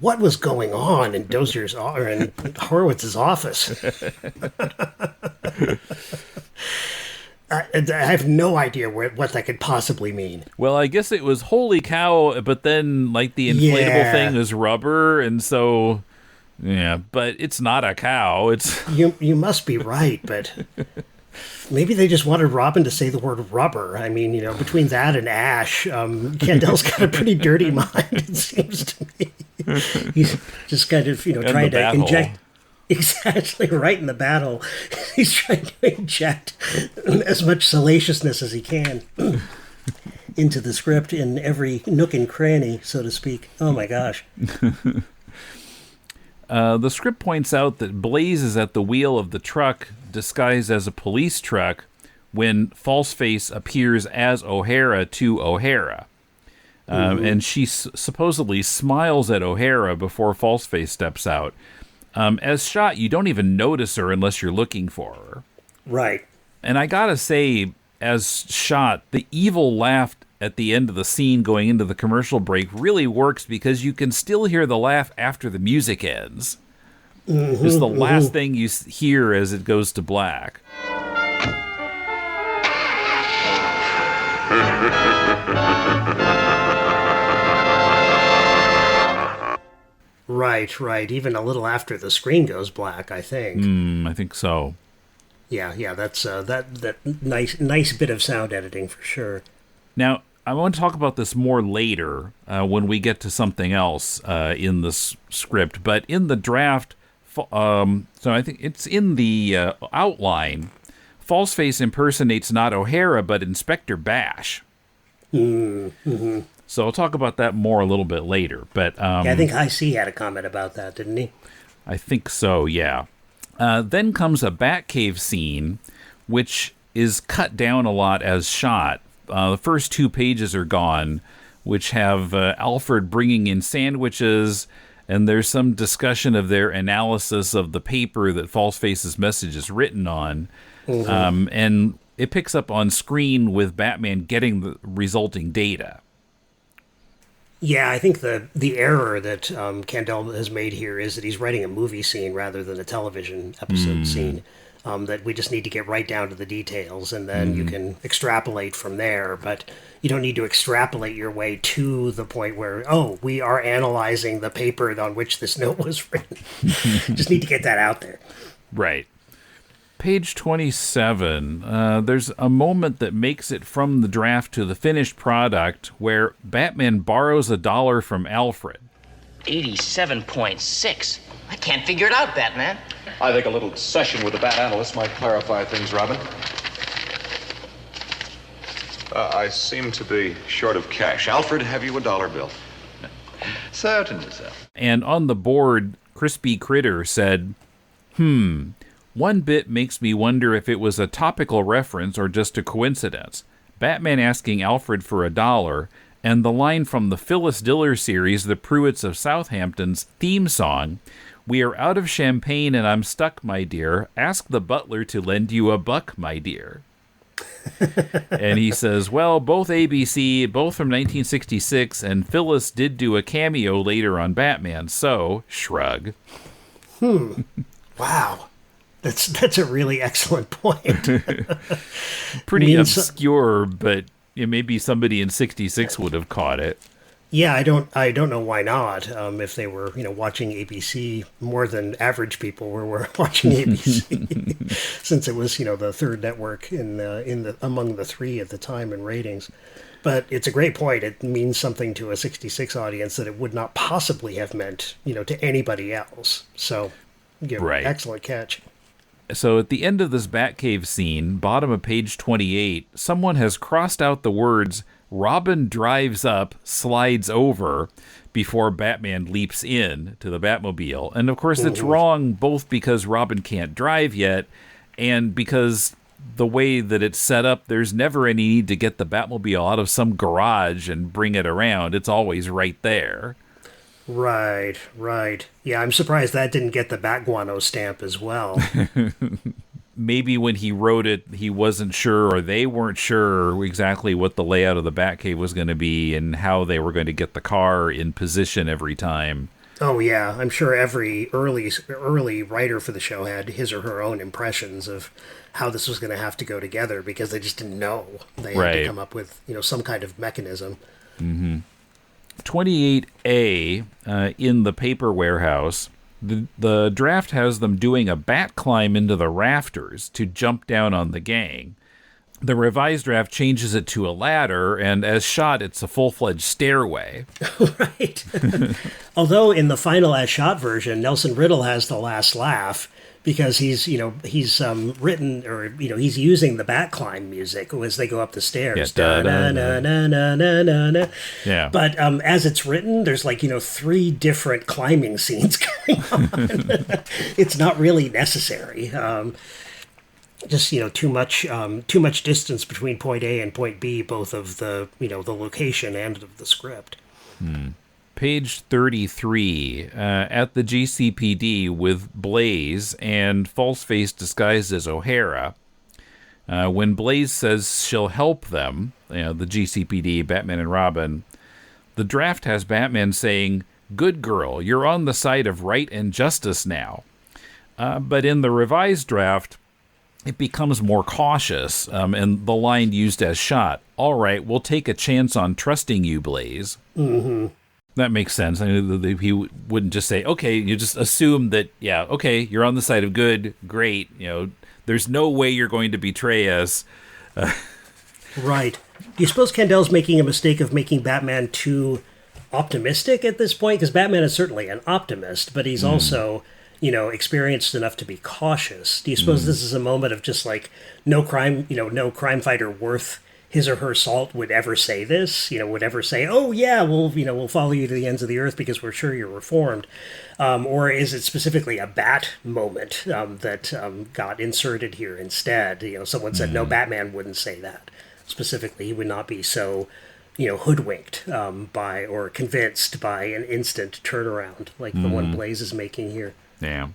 What was going on in Dozier's or in Horowitz's office? I have no idea what that could possibly mean. Well, I guess it was holy cow, but then like the inflatable thing is rubber, and so yeah, but it's not a cow. It's you must be right, but maybe they just wanted Robin to say the word rubber. I mean, between that and Ash, Candel's got a pretty dirty mind, it seems to me. He's just kind of, trying to inject. Exactly, right in the battle. He's trying to inject as much salaciousness as he can into the script in every nook and cranny, so to speak. Oh my gosh. The script points out that Blaze is at the wheel of the truck disguised as a police truck when Falseface appears as O'Hara to O'Hara. And she supposedly smiles at O'Hara before Falseface steps out. As shot, you don't even notice her unless you're looking for her. Right. And I gotta say, as shot, the evil laugh at the end of the scene going into the commercial break really works because you can still hear the laugh after the music ends. It's the last thing you hear as it goes to black. Right. Even a little after the screen goes black, I think. I think so. Yeah. That's that nice bit of sound editing for sure. Now, I want to talk about this more later when we get to something else in this script. But in the draft, so I think it's in the outline, Falseface impersonates not O'Hara, but Inspector Bash. Mm-hmm. So I'll talk about that more a little bit later. But yeah, I think High C had a comment about that, didn't he? I think so, yeah. Then comes a Batcave scene, which is cut down a lot as shot. The first 2 pages are gone, which have Alfred bringing in sandwiches, and there's some discussion of their analysis of the paper that Falseface's message is written on. Mm-hmm. And it picks up on screen with Batman getting the resulting data. Yeah, I think the error that Kandel has made here is that he's writing a movie scene rather than a television episode scene. That we just need to get right down to the details, and then you can extrapolate from there. But you don't need to extrapolate your way to the point where, we are analyzing the paper on which this note was written. Just need to get that out there. Right. Page 27, there's a moment that makes it from the draft to the finished product where Batman borrows $1 from Alfred. 87.6. I can't figure it out, Batman. I think a little session with the Bat Analyst might clarify things, Robin. I seem to be short of cash. Alfred, have you a dollar bill? Certainly, sir. And on the board, Crispy Critter said, one bit makes me wonder if it was a topical reference or just a coincidence. Batman asking Alfred for $1, and the line from the Phyllis Diller series, The Pruitts of Southampton's theme song, "We are out of champagne and I'm stuck, my dear. Ask the butler to lend you $1, my dear." And he says, well, both ABC, both from 1966, and Phyllis did do a cameo later on Batman, so, shrug. Wow. That's a really excellent point. Pretty obscure, but maybe somebody in 66 would have caught it. Yeah, I don't know why not. If they were, watching ABC more than average people were watching ABC, since it was, the third network among the three at the time in ratings. But it's a great point. It means something to a 66 audience that it would not possibly have meant, to anybody else. So, right. Excellent catch. So at the end of this Batcave scene, bottom of page 28, someone has crossed out the words "Robin drives up, slides over," before Batman leaps in to the Batmobile. And of course it's wrong both because Robin can't drive yet and because the way that it's set up, there's never any need to get the Batmobile out of some garage and bring it around. It's always right there. Right. Yeah, I'm surprised that didn't get the Batguano stamp as well. Maybe when he wrote it, he wasn't sure, or they weren't sure exactly what the layout of the Batcave was going to be and how they were going to get the car in position every time. Oh, yeah. I'm sure every early writer for the show had his or her own impressions of how this was going to have to go together because they just didn't know. They had to come up with, some kind of mechanism. Mm-hmm. 28A in the paper warehouse, the draft has them doing a bat climb into the rafters to jump down on the gang. The revised draft changes it to a ladder, and as shot, it's a full-fledged stairway. Right. Although in the final as shot version, Nelson Riddle has the last laugh because he's written, or, he's using the bat climb music as they go up the stairs. Yeah, yeah. But as it's written, there's 3 different climbing scenes going on. It's not really necessary. Just too much distance between point A and point B, both of the the location and of the script. Page 33 at the GCPD with Blaze and Falseface disguised as O'Hara. When Blaze says she'll help them, the GCPD, Batman and Robin, the draft has Batman saying, "Good girl, you're on the side of right and justice now." But in the revised draft, it becomes more cautious, and the line used as shot, "All right, we'll take a chance on trusting you, Blaze." Mm-hmm. That makes sense. I mean, he wouldn't just say, okay, you just assume that, yeah, okay, you're on the side of good, great, there's no way you're going to betray us. Right. Do you suppose Kendall's making a mistake of making Batman too optimistic at this point? Because Batman is certainly an optimist, but he's also, experienced enough to be cautious. Do you suppose this is a moment of just like no crime fighter worth his or her salt would ever say this? Would ever say, "Oh yeah, we'll follow you to the ends of the earth because we're sure you're reformed," or is it specifically a Bat moment that got inserted here instead? Someone said no, Batman wouldn't say that specifically. He would not be so hoodwinked by or convinced by an instant turnaround like the one Blaze is making here. Yeah,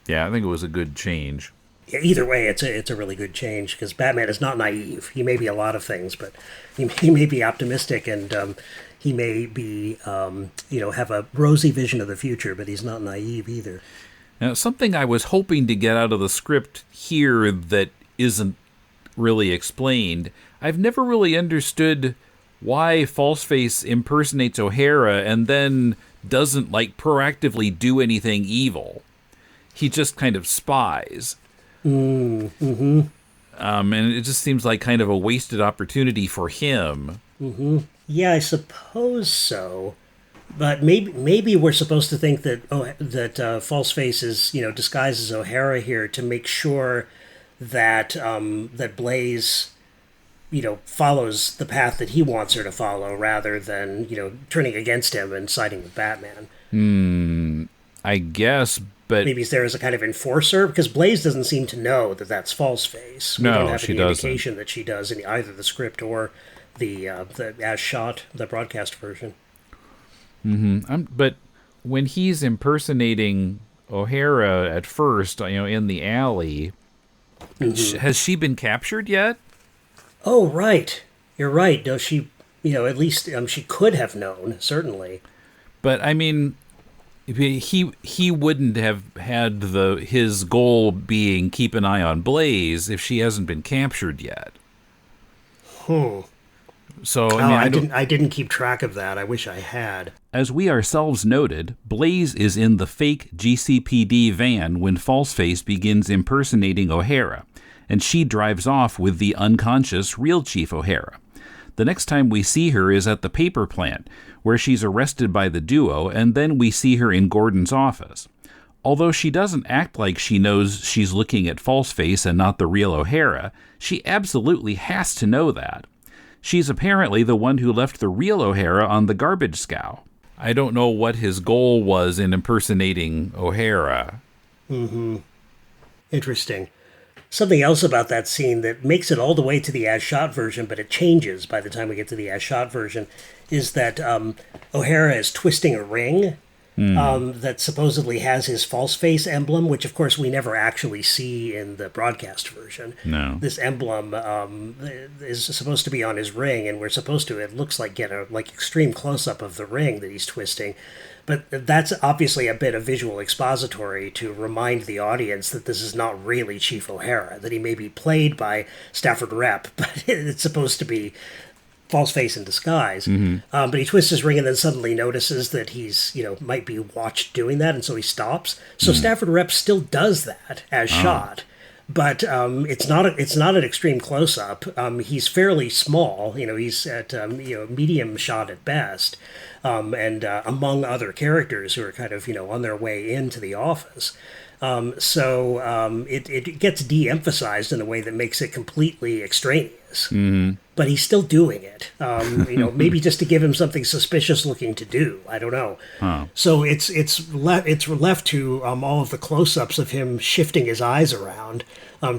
I think it was a good change. Yeah, either way, it's a really good change because Batman is not naive. He may be a lot of things, but he may be optimistic and he may be have a rosy vision of the future, but he's not naive either. Now, something I was hoping to get out of the script here that isn't really explained. I've never really understood why Falseface impersonates O'Hara and then doesn't proactively do anything evil. He just kind of spies. Mm-hmm. And it just seems like kind of a wasted opportunity for him. Mm-hmm. Yeah, I suppose so. But maybe we're supposed to think that Falseface is disguises O'Hara here to make sure that that Blaze follows the path that he wants her to follow rather than turning against him and siding with Batman. I guess. But maybe he's there as a kind of enforcer, because Blaze doesn't seem to know that that's Falseface. We don't have any indication that she does in either the script or the as shot, the broadcast version. Mm-hmm. But when he's impersonating O'Hara at first, in the alley, has she been captured yet? Oh, right. You're right. No, she, at least she could have known, certainly. But I mean, he wouldn't have had his goal being keep an eye on Blaze if she hasn't been captured yet. So I didn't keep track of that. I wish I had. As we ourselves noted, Blaze is in the fake GCPD van when Falseface begins impersonating O'Hara, and she drives off with the unconscious real Chief O'Hara. The next time we see her is at the paper plant, where she's arrested by the duo, and then we see her in Gordon's office. Although she doesn't act like she knows she's looking at Falseface and not the real O'Hara, she absolutely has to know that. She's apparently the one who left the real O'Hara on the garbage scow. I don't know what his goal was in impersonating O'Hara. Mm-hmm. Interesting. Something else about that scene that makes it all the way to the as-shot version, but it changes by the time we get to the as-shot version, is that O'Hara is twisting a ring that supposedly has his Falseface emblem, which of course we never actually see in the broadcast version. No. This emblem is supposed to be on his ring, and we're supposed to, it looks like, get a extreme close-up of the ring that he's twisting. But that's obviously a bit of visual expository to remind the audience that this is not really Chief O'Hara, that he may be played by Stafford Rep, but it's supposed to be Falseface in disguise. Mm-hmm. But he twists his ring and then suddenly notices that he's, might be watched doing that, and so he stops. So Stafford Rep still does that as shot. But it's not an extreme close-up. He's fairly small. He's at medium shot at best, and among other characters who are kind of on their way into the office. So it gets de-emphasized in a way that makes it completely extraneous. Mm-hmm. But he's still doing it. Maybe just to give him something suspicious looking to do. I don't know. Huh. So it's left to all of the close-ups of him shifting his eyes around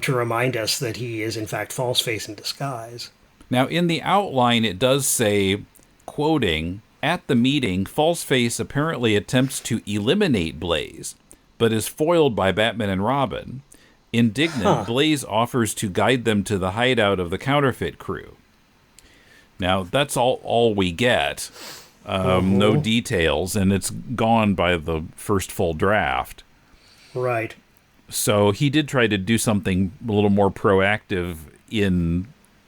to remind us that he is in fact Falseface in disguise. Now in the outline it does say, quoting, "At the meeting, Falseface apparently attempts to eliminate Blaze, but is foiled by Batman and Robin. Indignant, Blaze offers to guide them to the hideout of the counterfeit crew." Now, that's all we get. No details, and it's gone by the first full draft. Right. So he did try to do something a little more proactive in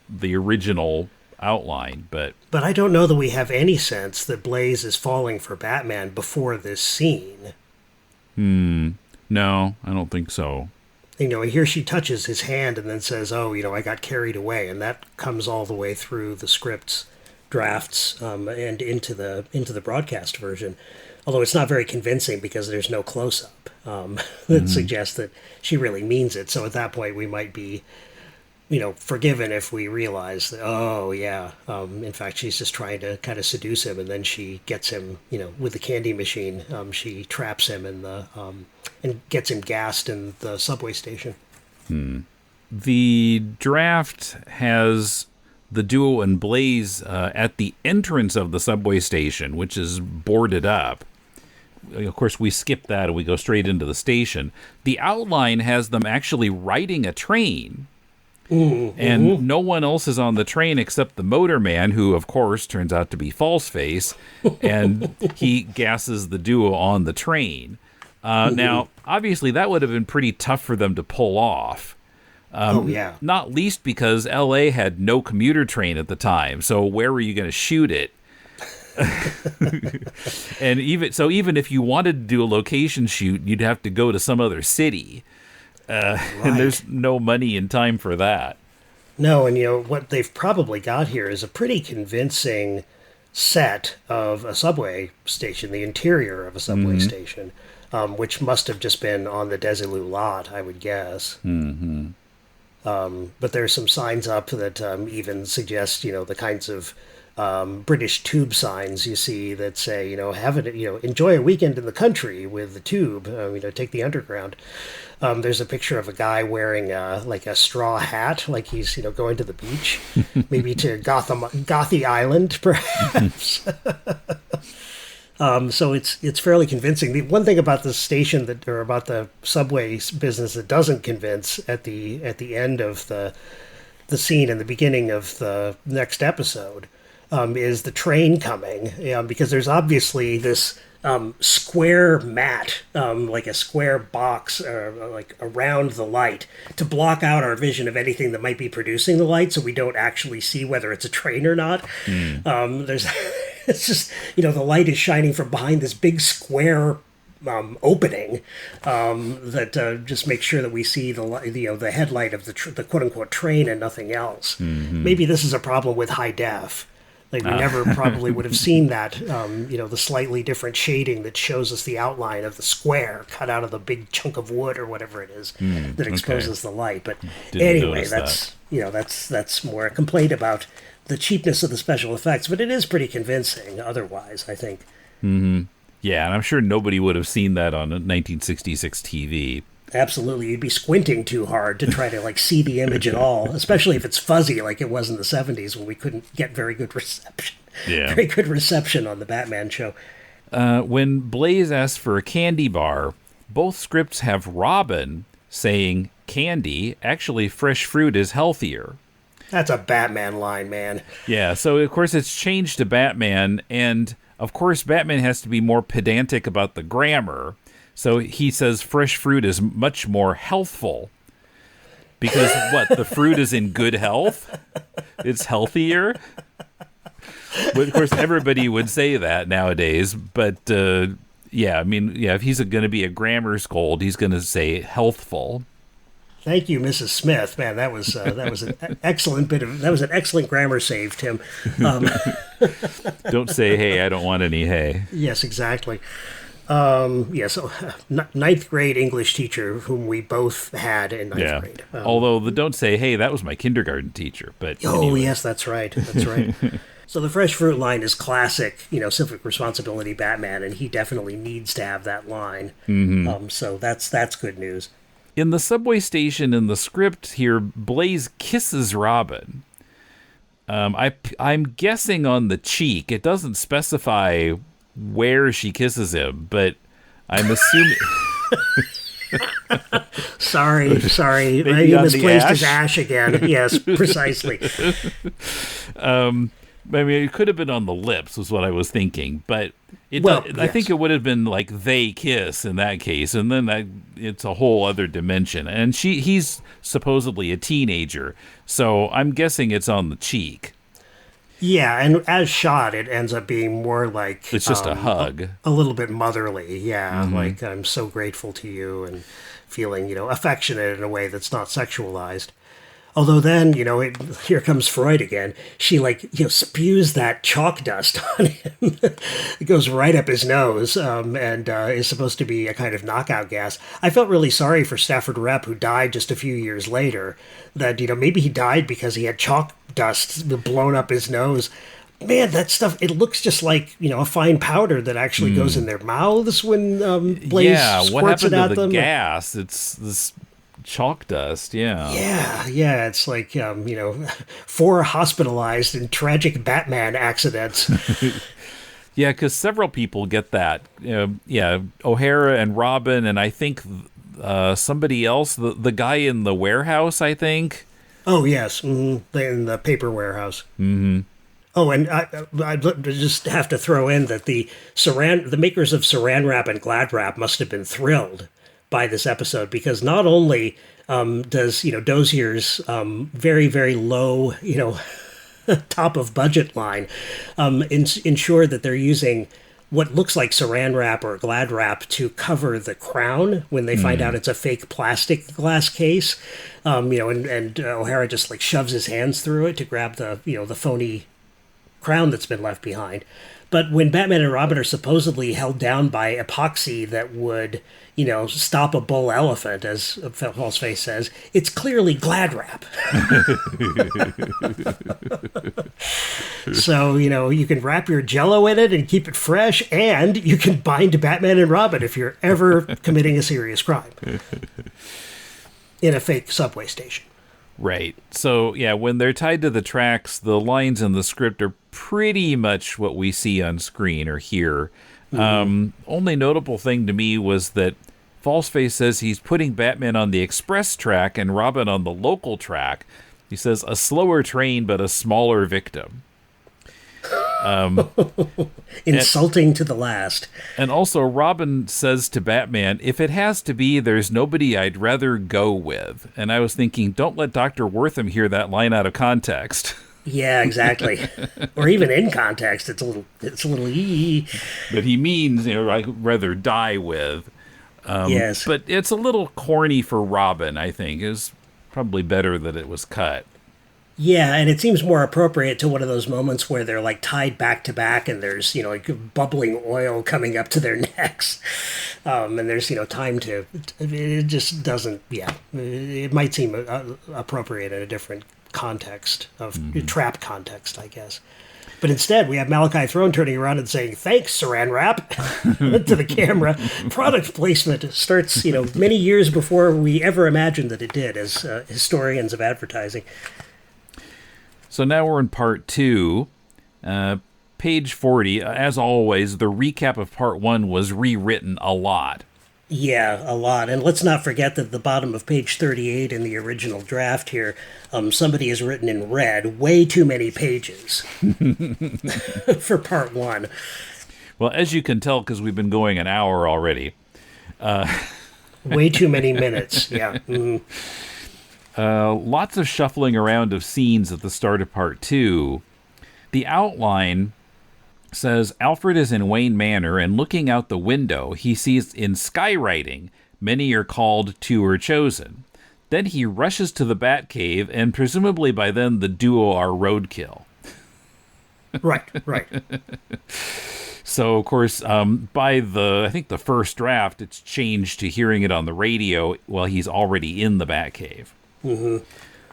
the original outline, but I don't know that we have any sense that Blaze is falling for Batman before this scene. No, I don't think so. here she touches his hand and then says, "Oh, I got carried away," and that comes all the way through the script's drafts and into the broadcast version. Although it's not very convincing because there's no close-up that suggests that she really means it. So at that point, we might be, forgiven if we realize that, oh, yeah, in fact, she's just trying to kind of seduce him, and then she gets him, with the candy machine. She traps him and gets him gassed in the subway station. The draft has the duo and Blaze at the entrance of the subway station, which is boarded up. Of course, we skip that and we go straight into the station. The outline has them actually riding a train. And no one else is on the train except the motorman, who, of course, turns out to be Falseface, and he gasses the duo on the train. Now, obviously, that would have been pretty tough for them to pull off. Not least because L.A. had no commuter train at the time, so where were you going to shoot it? And even if you wanted to do a location shoot, you'd have to go to some other city. Right. And there's no money and time for that. No, and what they've probably got here is a pretty convincing set of a subway station, the interior of a subway station, which must have just been on the Desilu lot, I would guess. But there's some signs up that even suggest, the kinds of British tube signs you see that say, enjoy a weekend in the country with the tube, take the underground. There's a picture of a guy wearing like a straw hat, like he's, going to the beach, maybe to Gothy Island, perhaps. So it's fairly convincing. The one thing about the station or about the subway business that doesn't convince at the end of the scene in the beginning of the next episode is the train coming, because there's obviously this square mat, like a square box, like around the light to block out our vision of anything that might be producing the light, so we don't actually see whether it's a train or not. It's just, the light is shining from behind this big square opening that just makes sure that we see the headlight of the quote unquote train and nothing else. Maybe this is a problem with high def. Like we never probably would have seen that, the slightly different shading that shows us the outline of the square cut out of the big chunk of wood or whatever it is that exposes the light. But anyway, that's more a complaint about the cheapness of the special effects, but it is pretty convincing otherwise, I think. Yeah, and I'm sure nobody would have seen that on 1966 TV. Absolutely. You'd be squinting too hard to try to see the image at all, especially if it's fuzzy like it was in the 70s when we couldn't get very good reception. Yeah. Very good reception on the Batman show. When Blaze asks for a candy bar, both scripts have Robin saying candy, actually fresh fruit is healthier. That's a Batman line, man. Yeah, so of course it's changed to Batman, and of course Batman has to be more pedantic about the grammar. So he says fresh fruit is much more healthful. Because the fruit is in good health? It's healthier? But of course, everybody would say that nowadays. But, if he's going to be a grammar scold, he's going to say healthful. Thank you, Mrs. Smith. Man, that was an excellent grammar save, Tim. Don't say, hey, I don't want any hay. Yes, exactly. So ninth grade English teacher whom we both had in ninth grade. Although the don't say, hey, that was my kindergarten teacher. But anyway. Yes, that's right. So the fresh fruit line is classic, civic responsibility Batman, and he definitely needs to have that line. So that's good news. In the subway station in the script here, Blaze kisses Robin. I'm guessing on the cheek. It doesn't specify where she kisses him, but I'm assuming... Sorry. You misplaced his ash again. Yes, precisely. It could have been on the lips, was what I was thinking, but I think it would have been like they kiss in that case, and then it's a whole other dimension. And he's supposedly a teenager, so I'm guessing it's on the cheek. Yeah, and as shot, it ends up being more like... It's just a hug. A little bit motherly, yeah. Like, I'm so grateful to you, and feeling, affectionate in a way that's not sexualized. Although then, here comes Freud again. She, spews that chalk dust on him. It goes right up his nose, and is supposed to be a kind of knockout gas. I felt really sorry for Stafford Rep, who died just a few years later, that, maybe he died because he had chalk dust blown up his nose. Man, that stuff, it looks just like, a fine powder that actually goes in their mouths when Blaze squirts it at them. What happened to the gas? It's this... chalk dust, yeah. Yeah, it's like, 4 hospitalized in tragic Batman accidents. Yeah, because several people get that. O'Hara and Robin, and I think somebody else, the guy in the warehouse, I think. Oh, yes, in the paper warehouse. Mm-hmm. Oh, and I just have to throw in that the makers of Saran Wrap and Glad Wrap must have been thrilled by this episode, because not only does Dozier's very, very low top of budget line ensure that they're using what looks like Saran Wrap or Glad Wrap to cover the crown when they find out it's a fake plastic glass case, and O'Hara just shoves his hands through it to grab the the phony crown that's been left behind. But when Batman and Robin are supposedly held down by epoxy that would, stop a bull elephant, as Falseface says, it's clearly Glad Wrap. So, you can wrap your Jell-O in it and keep it fresh, and you can bind Batman and Robin if you're ever committing a serious crime in a fake subway station. Right. So, yeah, when they're tied to the tracks, the lines in the script are pretty much what we see on screen or hear. Only notable thing to me was that Falseface says he's putting Batman on the express track and Robin on the local track. He says, a slower train, but a smaller victim. Insulting to the last. And also, Robin says to Batman, if it has to be, there's nobody I'd rather go with. And I was thinking, don't let Dr. Wortham hear that line out of context. Yeah, exactly. Or even in context, it's a little ee. But he means, I'd rather die with. Yes. But it's a little corny for Robin, I think. It was probably better that it was cut. Yeah, and it seems more appropriate to one of those moments where they're tied back to back and there's, bubbling oil coming up to their necks. And there's, time to, it just doesn't, it might seem appropriate in a different context of trap context, I guess. But instead, we have Malachi Throne turning around and saying, thanks, Saran Wrap, to the camera. Product placement starts, many years before we ever imagined that it did as historians of advertising. So now we're in part 2, page 40. As always, the recap of part 1 was rewritten a lot. Yeah, a lot. And let's not forget that at the bottom of page 38 in the original draft here, somebody has written in red way too many pages for part 1. Well, as you can tell, because we've been going an hour already. Way too many minutes, yeah. Lots of shuffling around of scenes at the start of part 2. The outline says Alfred is in Wayne Manor, and looking out the window, he sees in skywriting, many are called, 2 are chosen. Then he rushes to the Batcave, and presumably by then the duo are roadkill. Right. So, of course, by I think the first draft, it's changed to hearing it on the radio while he's already in the Batcave. Mm-hmm.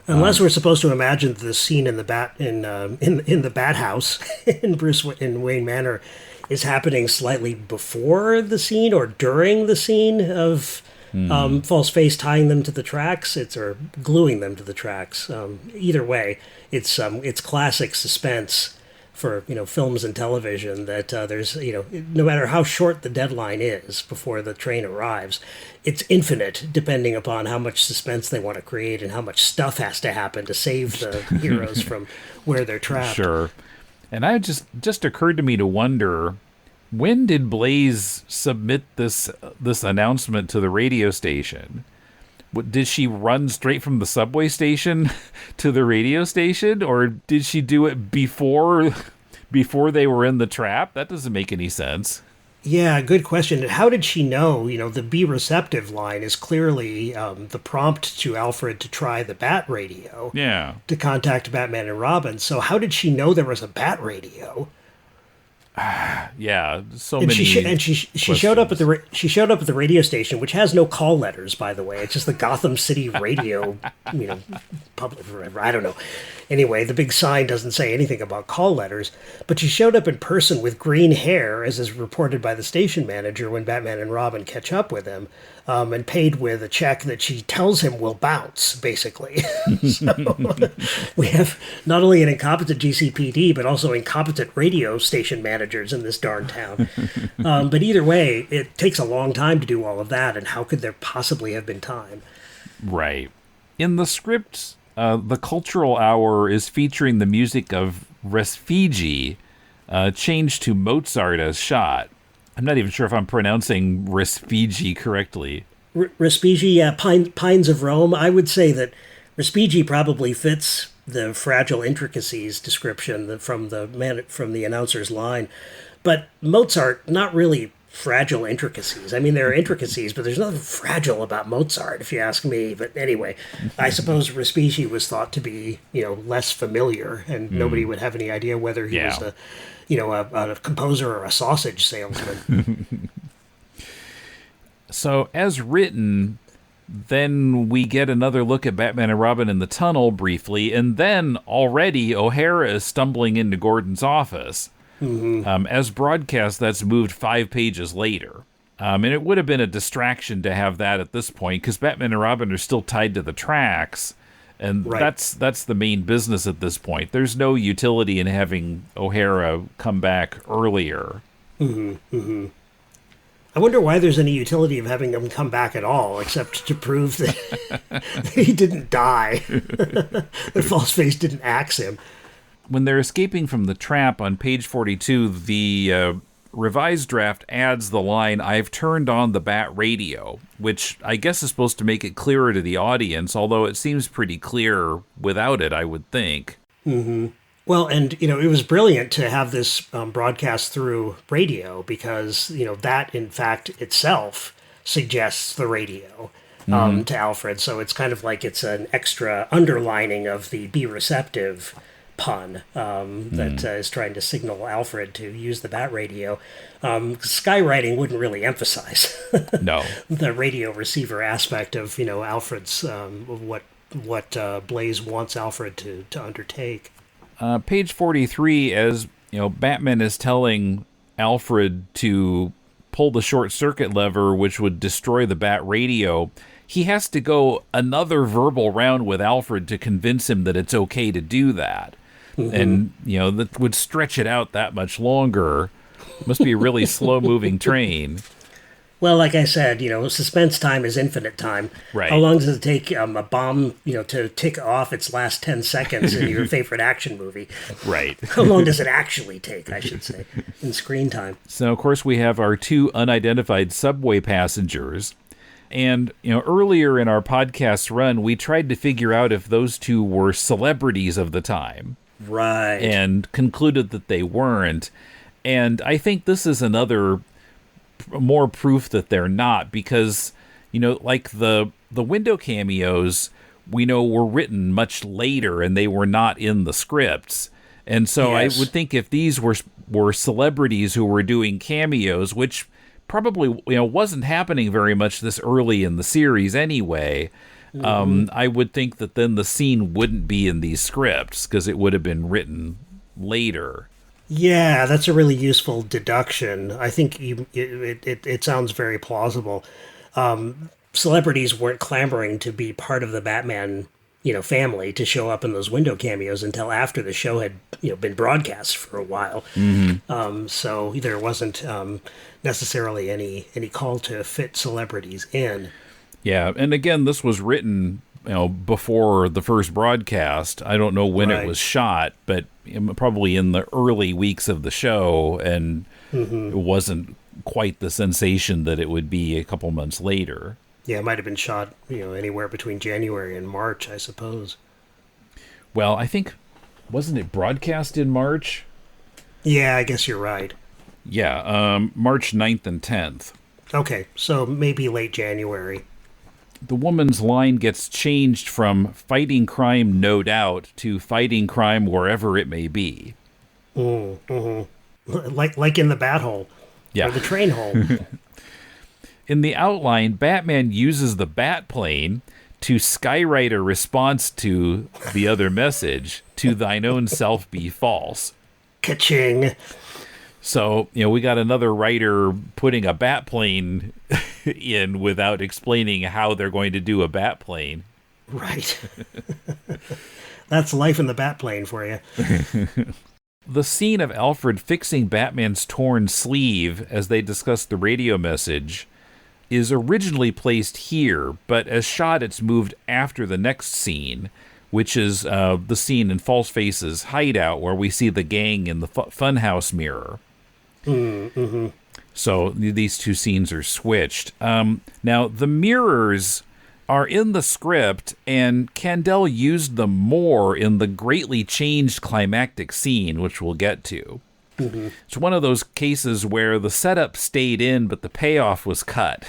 Unless we're supposed to imagine the scene in the the Bat House in Wayne Manor is happening slightly before the scene or during the scene of Falseface tying them to the tracks, or gluing them to the tracks. Either way, it's classic suspense for films and television that there's no matter how short the deadline is before the train arrives, it's infinite depending upon how much suspense they want to create and how much stuff has to happen to save the heroes from where they're trapped. Sure. And I just occurred to me to wonder, when did Blaze submit this announcement to the radio station? Did she run straight from the subway station to the radio station, or did she do it before they were in the trap? That doesn't make any sense. Yeah, good question. How did she know? The be receptive line is clearly the prompt to Alfred to try the bat radio. Yeah. To contact Batman and Robin. So how did she know there was a bat radio? Yeah, so and many. She showed up at the radio station, which has no call letters, by the way. It's just the Gotham City Radio, public. I don't know. Anyway, the big sign doesn't say anything about call letters, but she showed up in person with green hair, as is reported by the station manager when Batman and Robin catch up with him, and paid with a check that she tells him will bounce, basically. So we have not only an incompetent GCPD, but also incompetent radio station managers in this darn town. But either way, it takes a long time to do all of that, and how could there possibly have been time? Right. In the script, the cultural hour is featuring the music of Respighi, changed to Mozart as shot. I'm not even sure if I'm pronouncing Respighi correctly. Respighi, yeah, Pines of Rome. I would say that Respighi probably fits the fragile intricacies description from the announcer's line, but Mozart, not really fragile intricacies. I mean, there are intricacies, but there's nothing fragile about Mozart, if you ask me. But anyway, I suppose Respighi was thought to be, less familiar, and nobody would have any idea whether he was a composer or a sausage salesman. So, as written, then we get another look at Batman and Robin in the tunnel briefly, and then already O'Hara is stumbling into Gordon's office. Mm-hmm. As broadcast, that's moved 5 pages later. And it would have been a distraction to have that at this point, because Batman and Robin are still tied to the tracks, and right. that's the main business at this point. There's no utility in having O'Hara come back earlier. Mm-hmm. Mm-hmm. I wonder why there's any utility of having him come back at all, except to prove that he didn't die, that Falseface didn't axe him. When they're escaping from the trap on page 42, the revised draft adds the line, "I've turned on the bat radio," which I guess is supposed to make it clearer to the audience, although it seems pretty clear without it, I would think. Mm-hmm. Well, and, it was brilliant to have this broadcast through radio because, that, in fact, itself suggests the radio to Alfred. So it's kind of like it's an extra underlining of the be receptive pun that is trying to signal Alfred to use the bat radio. Skywriting wouldn't really emphasize the radio receiver aspect of Alfred's what Blaze wants Alfred to undertake. Page 43, as Batman is telling Alfred to pull the short circuit lever, which would destroy the bat radio. He has to go another verbal round with Alfred to convince him that it's okay to do that. Mm-hmm. And, that would stretch it out that much longer. Must be a really slow-moving train. Well, like I said, suspense time is infinite time. Right. How long does it take a bomb, to tick off its last 10 seconds in your favorite action movie? Right. How long does it actually take, I should say, in screen time? So, of course, we have our 2 unidentified subway passengers. And, earlier in our podcast run, we tried to figure out if those 2 were celebrities of the time. Right. And concluded that they weren't. And I think this is another more proof that they're not, because, like the window cameos, we know were written much later and they were not in the scripts. And so yes. I would think if these were celebrities who were doing cameos, which probably, wasn't happening very much this early in the series anyway, I would think that then the scene wouldn't be in these scripts because it would have been written later. Yeah, that's a really useful deduction. I think it sounds very plausible. Celebrities weren't clamoring to be part of the Batman, family to show up in those window cameos until after the show had, been broadcast for a while. Mm-hmm. So there wasn't necessarily any call to fit celebrities in. Yeah, and again, this was written, before the first broadcast. I don't know when it was shot, but probably in the early weeks of the show, and it wasn't quite the sensation that it would be a couple months later. Yeah, it might have been shot, anywhere between January and March, I suppose. Well, I think, wasn't it broadcast in March? Yeah, I guess you're right. Yeah, March 9th and 10th. Okay, so maybe late January. The woman's line gets changed from fighting crime, no doubt, to fighting crime wherever it may be. Mm-hmm. Like in the bat hole. Yeah. Or the train hole. In the outline, Batman uses the bat plane to skywrite a response to the other message, to thine own self be false. Ka-ching. So, we got another writer putting a bat plane in without explaining how they're going to do a bat plane. Right. That's life in the bat plane for you. The scene of Alfred fixing Batman's torn sleeve as they discuss the radio message is originally placed here, but as shot, it's moved after the next scene, which is the scene in Falseface's hideout where we see the gang in the funhouse mirror. Mm-hmm. So these two scenes are switched. Now, the mirrors are in the script, and Kandel used them more in the greatly changed climactic scene, which we'll get to. Mm-hmm. It's one of those cases where the setup stayed in, but the payoff was cut.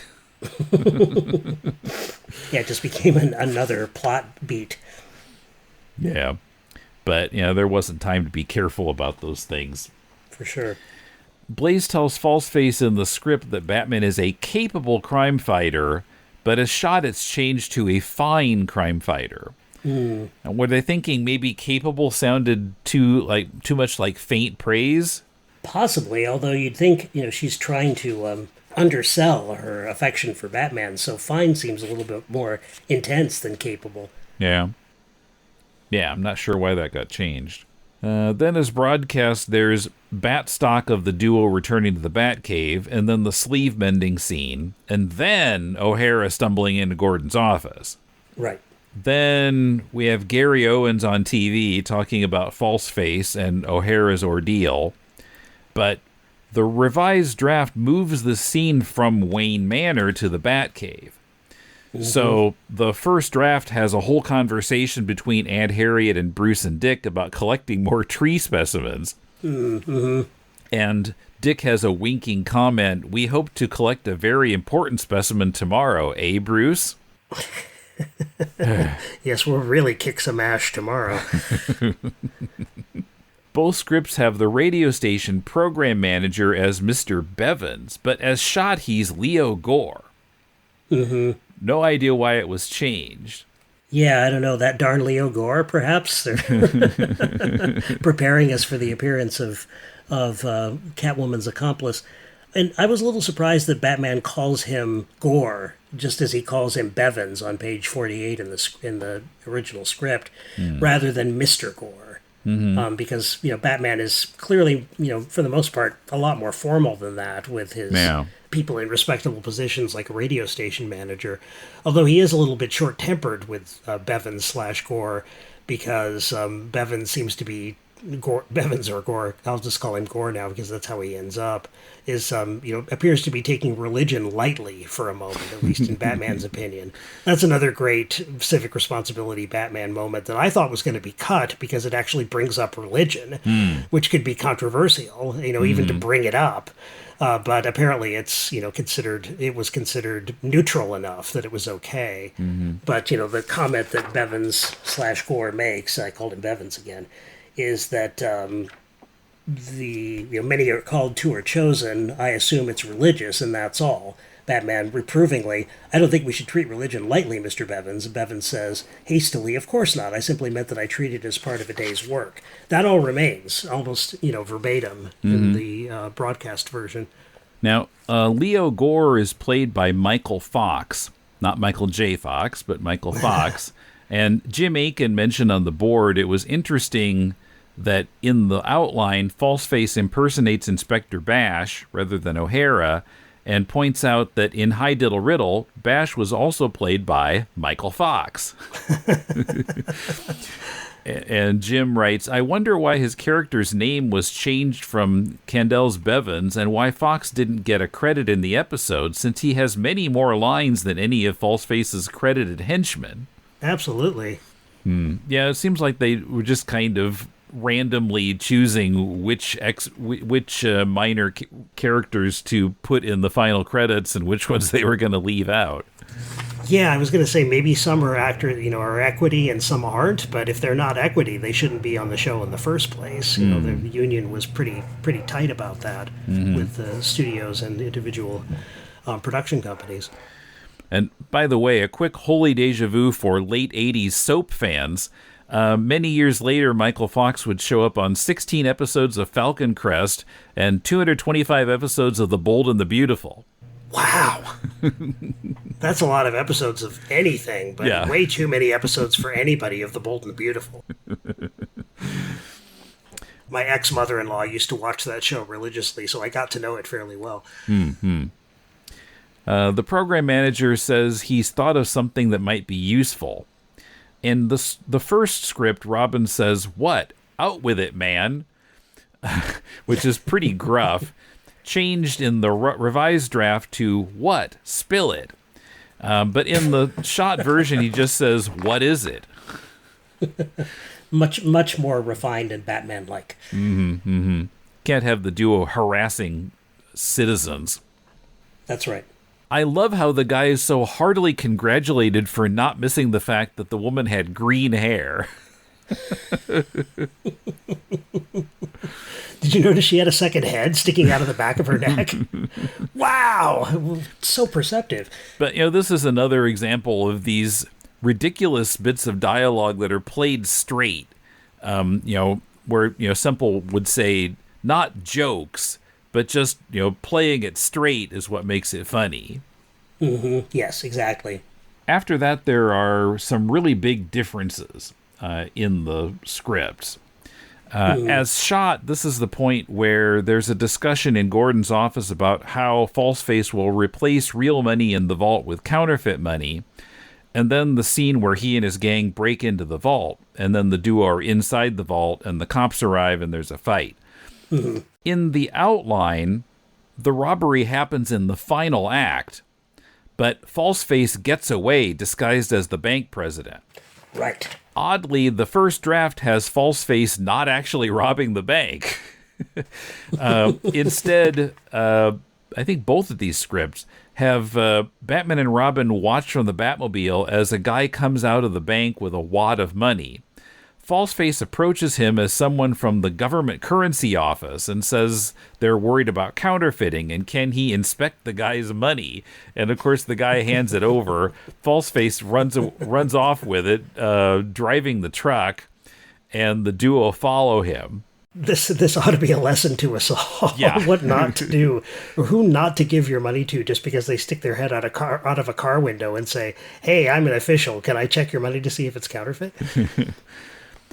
Yeah, it just became another plot beat. Yeah. But, there wasn't time to be careful about those things. For sure. Blaze tells Falseface in the script that Batman is a capable crime fighter, but as shot, it's changed to a fine crime fighter. Mm. And were they thinking maybe capable sounded too much like faint praise? Possibly, although you'd think, she's trying to undersell her affection for Batman, so fine seems a little bit more intense than capable. Yeah. Yeah, I'm not sure why that got changed. Then as broadcast, there's bat stock of the duo returning to the Batcave, and then the sleeve mending scene, and then O'Hara stumbling into Gordon's office. Right. Then we have Gary Owens on TV talking about Falseface and O'Hara's ordeal, but the revised draft moves the scene from Wayne Manor to the Batcave. Mm-hmm. So the first draft has a whole conversation between Aunt Harriet and Bruce and Dick about collecting more tree specimens. Mm-hmm. And Dick has a winking comment, "We hope to collect a very important specimen tomorrow, eh, Bruce?" Yes, we'll really kick some ash tomorrow. Both scripts have the radio station program manager as Mr. Bevins, but as shot, he's Leo Gore. Mm-hmm. No idea why it was changed. Yeah, I don't know. That darn Leo Gore, perhaps? They're preparing us for the appearance of Catwoman's accomplice. And I was a little surprised that Batman calls him Gore, just as he calls him Bevins on page 48 in the original script, rather than Mr. Gore. Mm-hmm. Because, Batman is clearly, for the most part, a lot more formal than that with his people in respectable positions like a radio station manager. Although he is a little bit short-tempered with Bevins/Gore because Bevins seems to be Bevins or Gore, I'll just call him Gore now because that's how he ends up, is, appears to be taking religion lightly for a moment, at least in Batman's opinion. That's another great civic responsibility Batman moment that I thought was going to be cut because it actually brings up religion, which could be controversial, even to bring it up. But apparently it's, it was considered neutral enough that it was okay. Mm-hmm. But, the comment that Bevins/Gore makes, I called him Bevins again, is that many are called, two are chosen. I assume it's religious, and that's all. Batman, reprovingly, "I don't think we should treat religion lightly, Mr. Bevins." Bevins says, hastily, "Of course not. I simply meant that I treat it as part of a day's work." That all remains, almost, verbatim in the broadcast version. Now, Leo Gore is played by Michael Fox. Not Michael J. Fox, but Michael Fox. And Jim Aiken mentioned on the board it was interesting that in the outline, Falseface impersonates Inspector Bash rather than O'Hara, and points out that in High Diddle Riddle, Bash was also played by Michael Fox. And Jim writes, I wonder why his character's name was changed from Candel's Bevins and why Fox didn't get a credit in the episode, since he has many more lines than any of Falseface's credited henchmen. Absolutely. Yeah, it seems like they were just kind of randomly choosing which minor characters to put in the final credits and which ones they were going to leave out. Yeah, I was going to say maybe some are are equity and some aren't, but if they're not equity, they shouldn't be on the show in the first place. You know, the union was pretty tight about that with the studios and individual production companies. And by the way, a quick holy deja vu for late 80s soap fans. Many years later, Michael Fox would show up on 16 episodes of Falcon Crest and 225 episodes of The Bold and the Beautiful. Wow. That's a lot of episodes of anything, but way too many episodes for anybody of The Bold and the Beautiful. My ex-mother-in-law used to watch that show religiously, so I got to know it fairly well. The program manager says he's thought of something that might be useful. In the first script, Robin says, "What? Out with it, man," which is pretty gruff. Changed in the revised draft to "What? Spill it." But in the shot version, he just says, "What is it?" Much more refined and Batman-like. Can't have the duo harassing citizens. That's right. I love how the guy is so heartily congratulated for not missing the fact that the woman had green hair. Did you notice she had a second head sticking out of the back of her neck? Wow! So perceptive. But, this is another example of these ridiculous bits of dialogue that are played straight. Where, Semple would say, not jokes, but just, playing it straight is what makes it funny. Yes, exactly. After that, there are some really big differences in the scripts. As shot, this is the point where there's a discussion in Gordon's office about how Falseface will replace real money in the vault with counterfeit money. And then the scene where he and his gang break into the vault, and then the duo are inside the vault, and the cops arrive, and there's a fight. In the outline, the robbery happens in the final act, but Falseface gets away disguised as the bank president. Right. Oddly, the first draft has Falseface not actually robbing the bank. Instead, I think both of these scripts have Batman and Robin watch from the Batmobile as a guy comes out of the bank with a wad of money. Falseface approaches him as someone from the government currency office and says they're worried about counterfeiting and can he inspect the guy's money. And of course the guy hands it over. Falseface runs off with it, driving the truck, and the duo follow him. This ought to be a lesson to us all. Yeah. What not to do, or who not to give your money to just because they stick their head out of a car window and say, "Hey, I'm an official. Can I check your money to see if it's counterfeit?"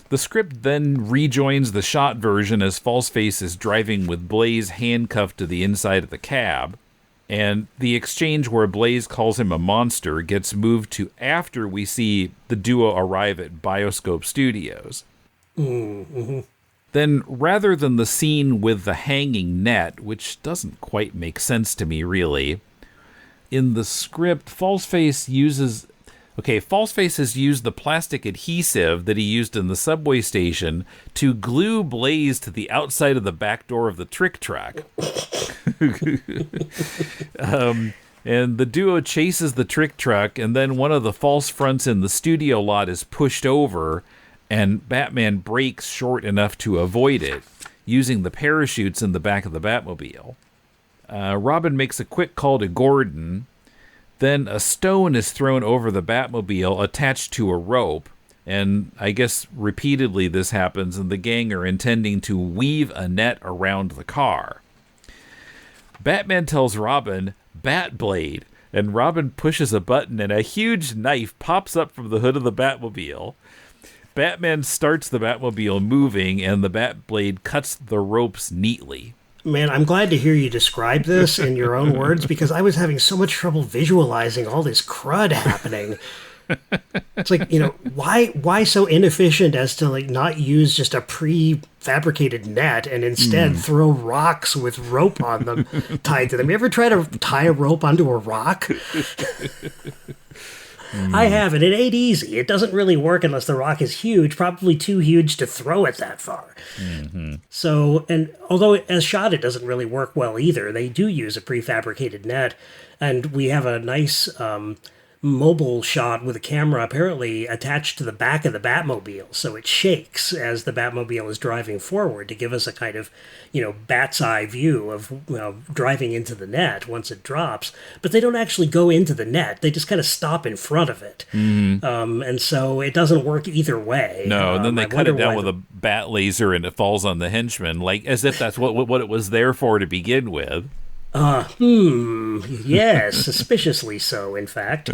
The script then rejoins the shot version as Falseface is driving with Blaze handcuffed to the inside of the cab. And the exchange where Blaze calls him a monster gets moved to after we see the duo arrive at Bioscope Studios. Then, rather than the scene with the hanging net, which doesn't quite make sense to me, really, in the script, Falseface has used the plastic adhesive that he used in the subway station to glue Blaze to the outside of the back door of the trick truck. And the duo chases the trick truck, and then one of the false fronts in the studio lot is pushed over, and Batman brakes short enough to avoid it, using the parachutes in the back of the Batmobile. Robin makes a quick call to Gordon. Then a stone is thrown over the Batmobile attached to a rope, and I guess repeatedly this happens, and the gang are intending to weave a net around the car. Batman tells Robin, "Batblade," and Robin pushes a button and a huge knife pops up from the hood of the Batmobile. Batman starts the Batmobile moving, and the Batblade cuts the ropes neatly. Man, I'm glad to hear you describe this in your own words, because I was having so much trouble visualizing all this crud happening. It's like, why so inefficient as to like not use just a prefabricated net and instead throw rocks with rope on them tied to them? You ever try to tie a rope onto a rock? I have, and it ain't easy. It doesn't really work unless the rock is huge, probably too huge to throw it that far. So, and although as shot, it doesn't really work well either. They do use a prefabricated net, and we have a nice mobile shot with a camera apparently attached to the back of the Batmobile, so it shakes as the Batmobile is driving forward to give us a kind of, bat's eye view of driving into the net once it drops. But they don't actually go into the net; they just kind of stop in front of it, and so it doesn't work either way. No, and then they cut it down with a bat laser, and it falls on the henchman, like as if that's what it was there for to begin with. Yes, suspiciously so, in fact.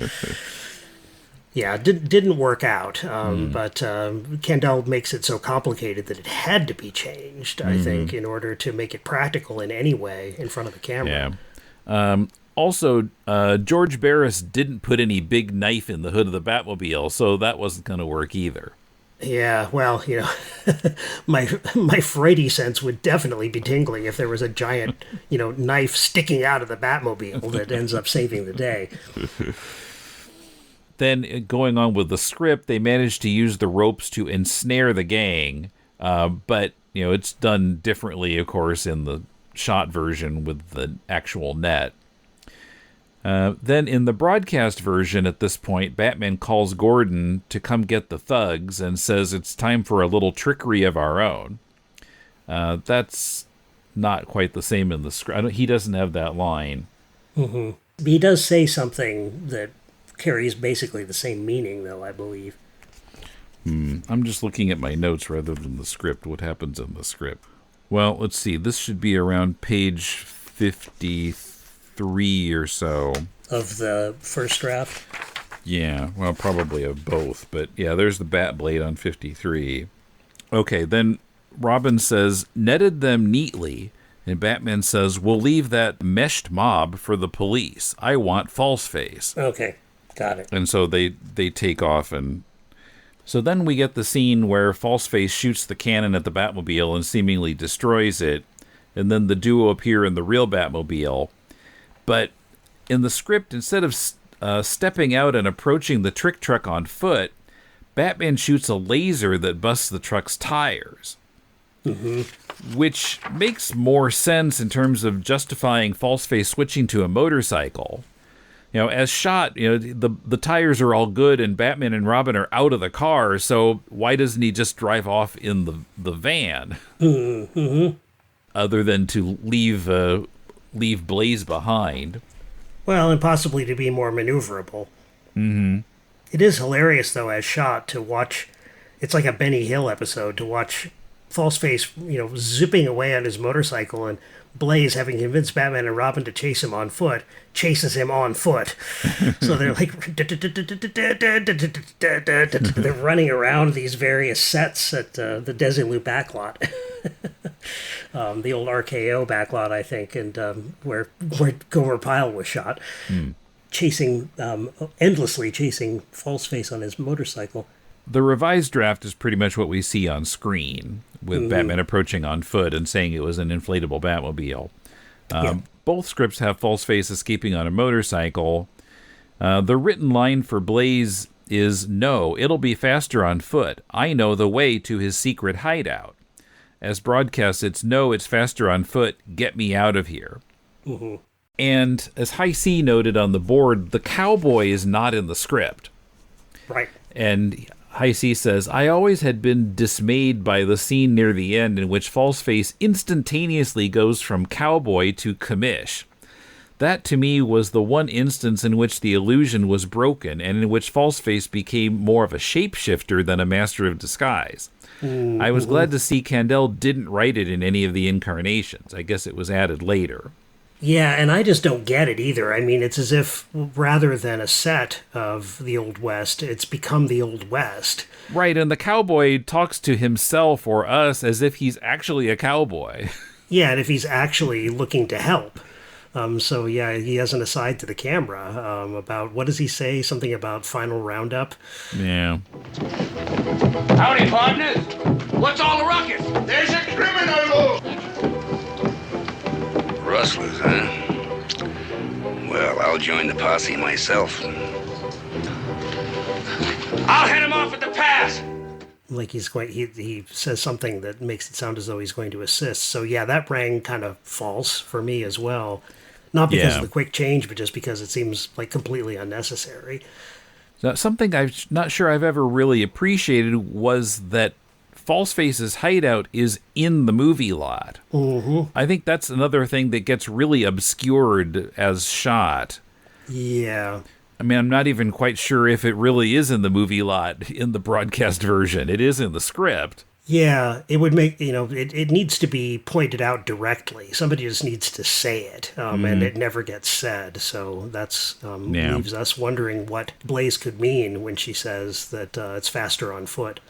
Yeah, didn't work out, but Kendall makes it so complicated that it had to be changed, I think, in order to make it practical in any way in front of the camera. Yeah. Also, George Barris didn't put any big knife in the hood of the Batmobile, so that wasn't going to work either. Yeah, well, my Frighty sense would definitely be tingling if there was a giant, knife sticking out of the Batmobile that ends up saving the day. Then, going on with the script, they managed to use the ropes to ensnare the gang, but, it's done differently, of course, in the shot version with the actual net. Then in the broadcast version at this point, Batman calls Gordon to come get the thugs and says it's time for a little trickery of our own. That's not quite the same in the script. He doesn't have that line. He does say something that carries basically the same meaning, though, I believe. I'm just looking at my notes rather than the script. What happens in the script? Well, let's see. This should be around page 53 or so. Of the first draft? Yeah, well, probably of both. But yeah, there's the bat blade on 53. Okay, then Robin says, netted them neatly. And Batman says, we'll leave that meshed mob for the police. I want Falseface. Okay, got it. And so they take off. And so then we get the scene where Falseface shoots the cannon at the Batmobile and seemingly destroys it. And then the duo appear in the real Batmobile. But in the script, instead of stepping out and approaching the trick truck on foot, Batman shoots a laser that busts the truck's tires. Which makes more sense in terms of justifying Falseface switching to a motorcycle. As shot, the tires are all good and Batman and Robin are out of the car, so why doesn't he just drive off in the van? Other than to leave Blaze behind. Well, and possibly to be more maneuverable. It is hilarious, though, as shot, to watch. It's like a Benny Hill episode to watch Falseface, zipping away on his motorcycle, and Blaze, having convinced Batman and Robin to chase him on foot, chases him on foot. So they're like, they're running around these various sets at the Desilu backlot. The old RKO backlot, I think, and where Gomer Pyle was shot, endlessly chasing Falseface on his motorcycle. The revised draft is pretty much what we see on screen, with Batman approaching on foot and saying it was an inflatable Batmobile. Both scripts have Falseface escaping on a motorcycle. The written line for Blaze is, no, it'll be faster on foot. I know the way to his secret hideout. As broadcast, it's, no, it's faster on foot. Get me out of here. And as High C noted on the board, the cowboy is not in the script. Right. And High C says, I always had been dismayed by the scene near the end in which Falseface instantaneously goes from cowboy to commish. That, to me, was the one instance in which the illusion was broken and in which Falseface became more of a shapeshifter than a master of disguise. I was glad to see Candel didn't write it in any of the incarnations. I guess it was added later. Yeah, and I just don't get it either. I mean, it's as if rather than a set of the Old West, it's become the Old West. Right, and the cowboy talks to himself or us as if he's actually a cowboy. Yeah, and if he's actually looking to help. So yeah, he has an aside to the camera about, what does he say? Something about final roundup. Yeah. Howdy, partners. What's all the ruckus? There's a criminal! Rustlers, huh? Well, I'll join the posse myself. I'll head him off at the pass. Like he says something that makes it sound as though he's going to assist. So yeah, that rang kind of false for me as well. Not because of the quick change, but just because it seems like completely unnecessary. Now, something I'm not sure I've ever really appreciated was that Falseface's hideout is in the movie lot. Mm-hmm. I think that's another thing that gets really obscured as shot. Yeah. I mean, I'm not even quite sure if it really is in the movie lot in the broadcast version. It is in the script. Yeah, it would make, it needs to be pointed out directly. Somebody just needs to say it, and it never gets said. So that's leaves us wondering what Blaze could mean when she says that it's faster on foot.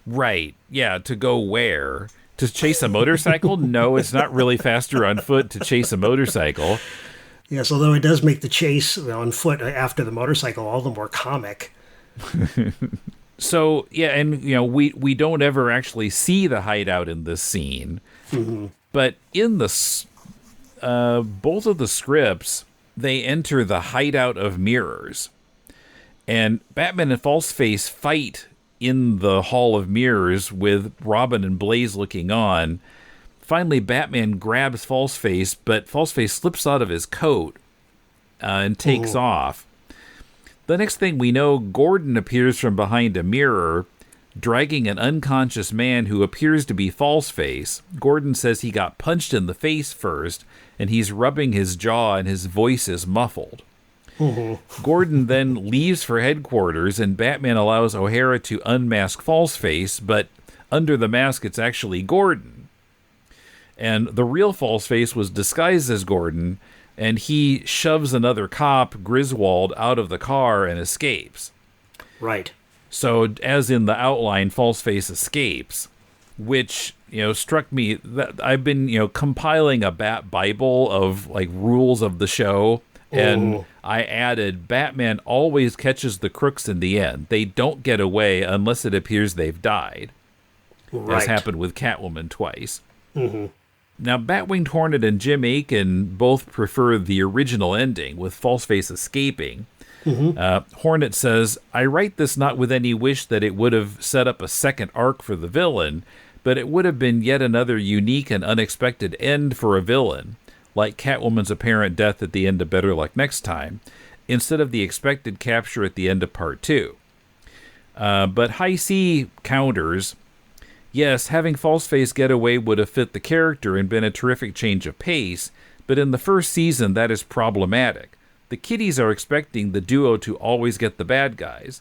Right. Yeah, to go where? To chase a motorcycle? No, it's not really faster on foot to chase a motorcycle. Yes, although it does make the chase on foot after the motorcycle all the more comic. So, yeah, and, we don't ever actually see the hideout in this scene. Mm-hmm. But in the both of the scripts, they enter the hideout of mirrors. And Batman and Falseface fight in the Hall of Mirrors with Robin and Blaze looking on. Finally, Batman grabs Falseface, but Falseface slips out of his coat and takes off. The next thing we know, Gordon appears from behind a mirror, dragging an unconscious man who appears to be Falseface. Gordon says he got punched in the face first, and he's rubbing his jaw and his voice is muffled. Gordon then leaves for headquarters, and Batman allows O'Hara to unmask Falseface, but under the mask it's actually Gordon. And the real Falseface was disguised as Gordon, and he shoves another cop, Griswold, out of the car and escapes. Right. So, as in the outline, Falseface escapes, which, struck me that I've been, compiling a Bat Bible of, rules of the show, and I added, Batman always catches the crooks in the end. They don't get away unless it appears they've died. Right. As happened with Catwoman twice. Mm-hmm. Now, Batwinged Hornet and Jim Aiken both prefer the original ending, with Falseface escaping. Hornet says, I write this not with any wish that it would have set up a second arc for the villain, but it would have been yet another unique and unexpected end for a villain, like Catwoman's apparent death at the end of Better Luck Next Time, instead of the expected capture at the end of Part 2. But High C counters, yes, having Falseface get away would have fit the character and been a terrific change of pace, but in the first season that is problematic. The kiddies are expecting the duo to always get the bad guys.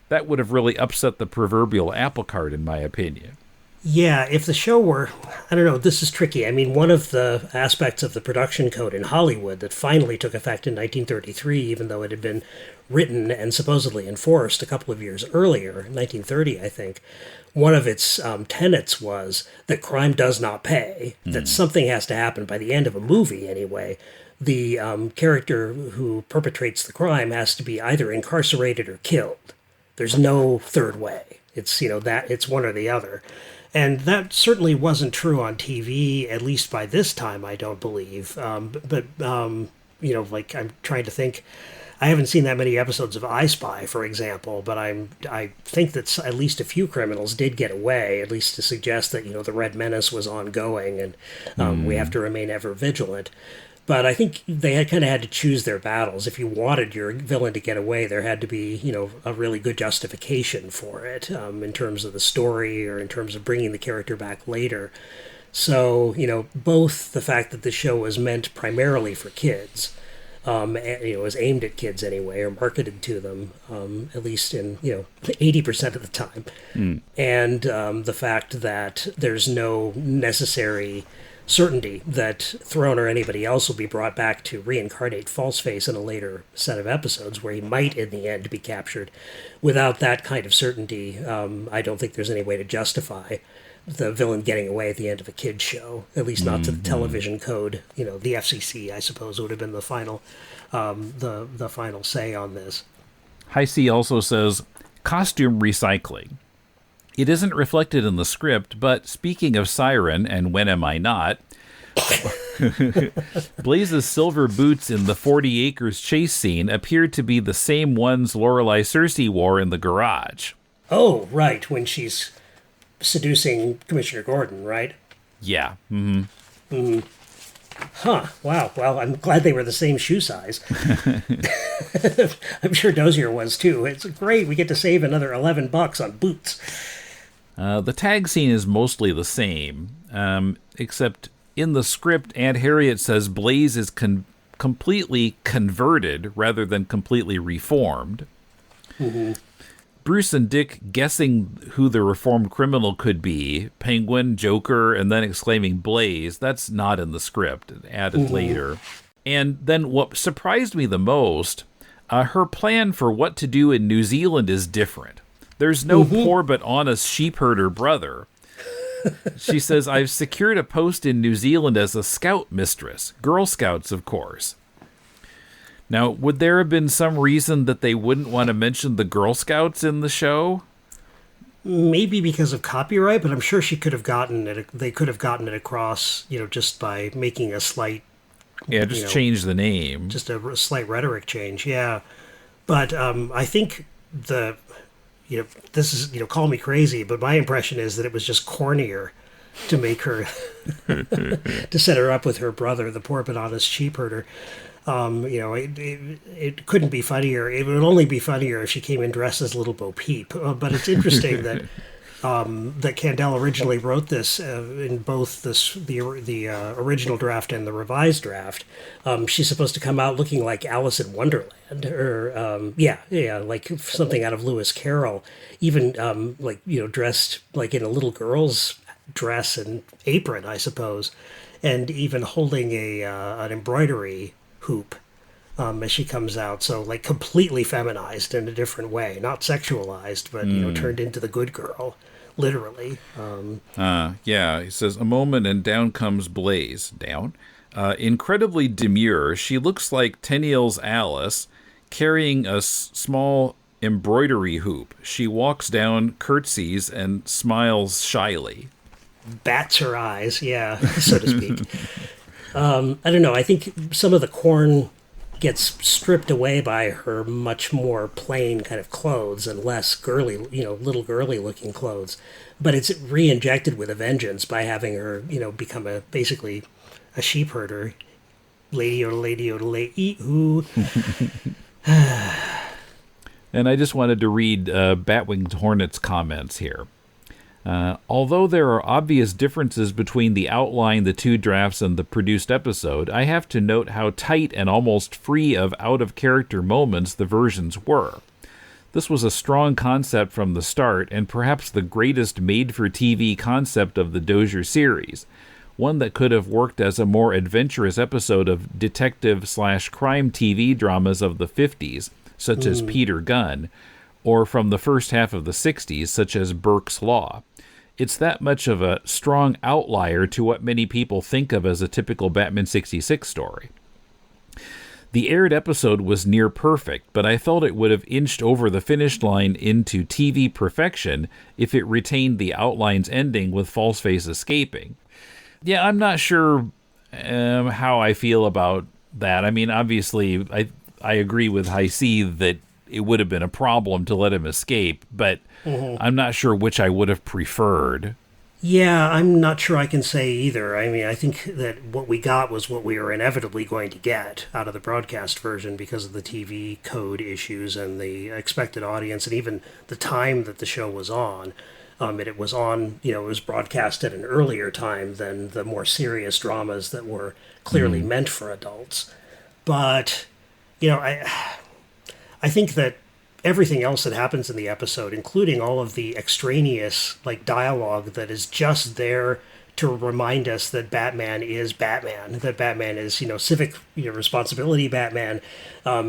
That would have really upset the proverbial apple cart, in my opinion. Yeah, if the show were, I don't know, this is tricky. I mean, one of the aspects of the production code in Hollywood that finally took effect in 1933, even though it had been written and supposedly enforced a couple of years earlier, 1930, I think, one of its tenets was that crime does not pay, that something has to happen by the end of a movie anyway. The character who perpetrates the crime has to be either incarcerated or killed. There's no third way. It's, that it's one or the other. And that certainly wasn't true on TV, at least by this time, I don't believe. I'm trying to think. I haven't seen that many episodes of I Spy, for example, but I think that at least a few criminals did get away, at least to suggest that, the Red Menace was ongoing and we have to remain ever vigilant. But I think they had to choose their battles. If you wanted your villain to get away, there had to be, a really good justification for it in terms of the story or in terms of bringing the character back later. So, both the fact that the show was meant primarily for kids, was aimed at kids anyway, or marketed to them, at least in, 80% of the time. And the fact that there's no necessary certainty that Throne or anybody else will be brought back to reincarnate Falseface in a later set of episodes where he might in the end be captured. Without that kind of certainty, I don't think there's any way to justify the villain getting away at the end of a kid's show, at least not to the television code. You know, the FCC, I suppose, would have been the final, the final say on this. High C also says, costume recycling. It isn't reflected in the script, but speaking of Siren and When Am I Not, Blaze's silver boots in the 40 Acres chase scene appeared to be the same ones Lorelei Cersei wore in the garage. Oh, right, when she's seducing Commissioner Gordon, right? Yeah. Mm-hmm. Mm-hmm. Huh. Wow. Well, I'm glad they were the same shoe size. I'm sure Dozier was, too. It's great. We get to save another $11 on boots. The tag scene is mostly the same, except in the script, Aunt Harriet says Blaze is completely converted rather than completely reformed. Mm-hmm. Bruce and Dick guessing who the reformed criminal could be, Penguin, Joker, and then exclaiming Blaze, that's not in the script, added later. And then what surprised me the most, her plan for what to do in New Zealand is different. There's no poor but honest sheepherder brother. She says, I've secured a post in New Zealand as a scout mistress. Girl Scouts, of course. Now, would there have been some reason that they wouldn't want to mention the Girl Scouts in the show? Maybe because of copyright, but I'm sure she could have gotten it. They could have gotten it across, just by making a slight... Yeah, just change the name. Just a slight rhetoric change, yeah. But I think this is, call me crazy, but my impression is that it was just cornier to make her... to set her up with her brother, the poor but honest sheepherder. It couldn't be funnier. It would only be funnier if she came in dressed as Little Bo Peep. But it's interesting that that Candell originally wrote this in both the original draft and the revised draft. She's supposed to come out looking like Alice in Wonderland, or like something out of Lewis Carroll. Even dressed like in a little girl's dress and apron, I suppose, and even holding an embroidery hoop as she comes out, so like completely feminized in a different way, not sexualized, but turned into the good girl, literally. He says, a moment and down comes Blaze. Down. Incredibly demure, she looks like Tenniel's Alice, carrying a small embroidery hoop. She walks down, curtsies, and smiles shyly. Bats her eyes, yeah, so to speak. I don't know. I think some of the corn gets stripped away by her much more plain kind of clothes and less girly, little girly looking clothes. But it's re-injected with a vengeance by having her, become basically a sheep herder. Lady lady ooh. And I just wanted to read Batwinged Hornet's comments here. Although there are obvious differences between the outline, the two drafts, and the produced episode, I have to note how tight and almost free of out-of-character moments the versions were. This was a strong concept from the start, and perhaps the greatest made-for-TV concept of the Dozier series, one that could have worked as a more adventurous episode of detective/crime TV dramas of the 50s, such as Peter Gunn, or from the first half of the 60s, such as Burke's Law. It's that much of a strong outlier to what many people think of as a typical Batman 66 story. The aired episode was near perfect, but I felt it would have inched over the finish line into TV perfection if it retained the outline's ending with Falseface escaping. Yeah, I'm not sure how I feel about that. I mean, obviously, I agree with High C that it would have been a problem to let him escape, but I'm not sure which I would have preferred. Yeah, I'm not sure I can say either. I mean, I think that what we got was what we were inevitably going to get out of the broadcast version because of the TV code issues and the expected audience and even the time that the show was on. And it was on, it was broadcast at an earlier time than the more serious dramas that were clearly meant for adults. But, I think that everything else that happens in the episode, including all of the extraneous dialogue that is just there to remind us that Batman is Batman, that Batman is, civic responsibility Batman.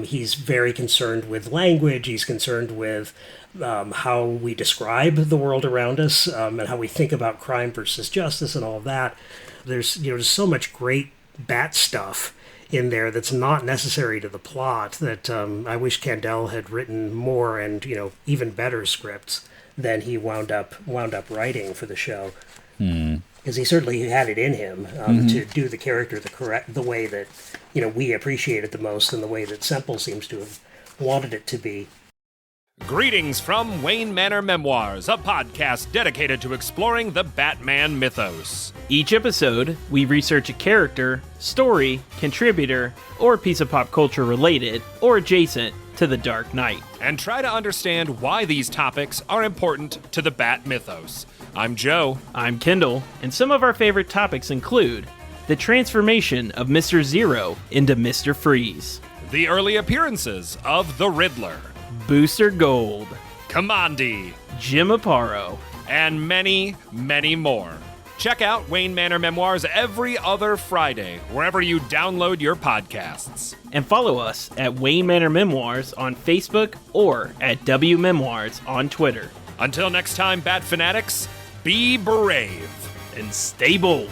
He's very concerned with language. He's concerned with how we describe the world around us, and how we think about crime versus justice and all of that. There's, there's so much great Bat stuff in there that's not necessary to the plot that I wish Kandel had written more and, even better scripts than he wound up writing for the show. Because he certainly had it in him to do the character the way that we appreciate it the most, and the way that Semple seems to have wanted it to be. Greetings from Wayne Manor Memoirs, a podcast dedicated to exploring the Batman mythos. Each episode, we research a character, story, contributor, or piece of pop culture related or adjacent to the Dark Knight, and try to understand why these topics are important to the Bat mythos. I'm Joe. I'm Kendall, and some of our favorite topics include the transformation of Mr. Zero into Mr. Freeze, the early appearances of the Riddler, Booster Gold, Commandi, Jim Aparo, and many, many more. Check out Wayne Manor Memoirs every other Friday, wherever you download your podcasts. And follow us at Wayne Manor Memoirs on Facebook or at W Memoirs on Twitter. Until next time, Bat Fanatics, be brave and stay bold.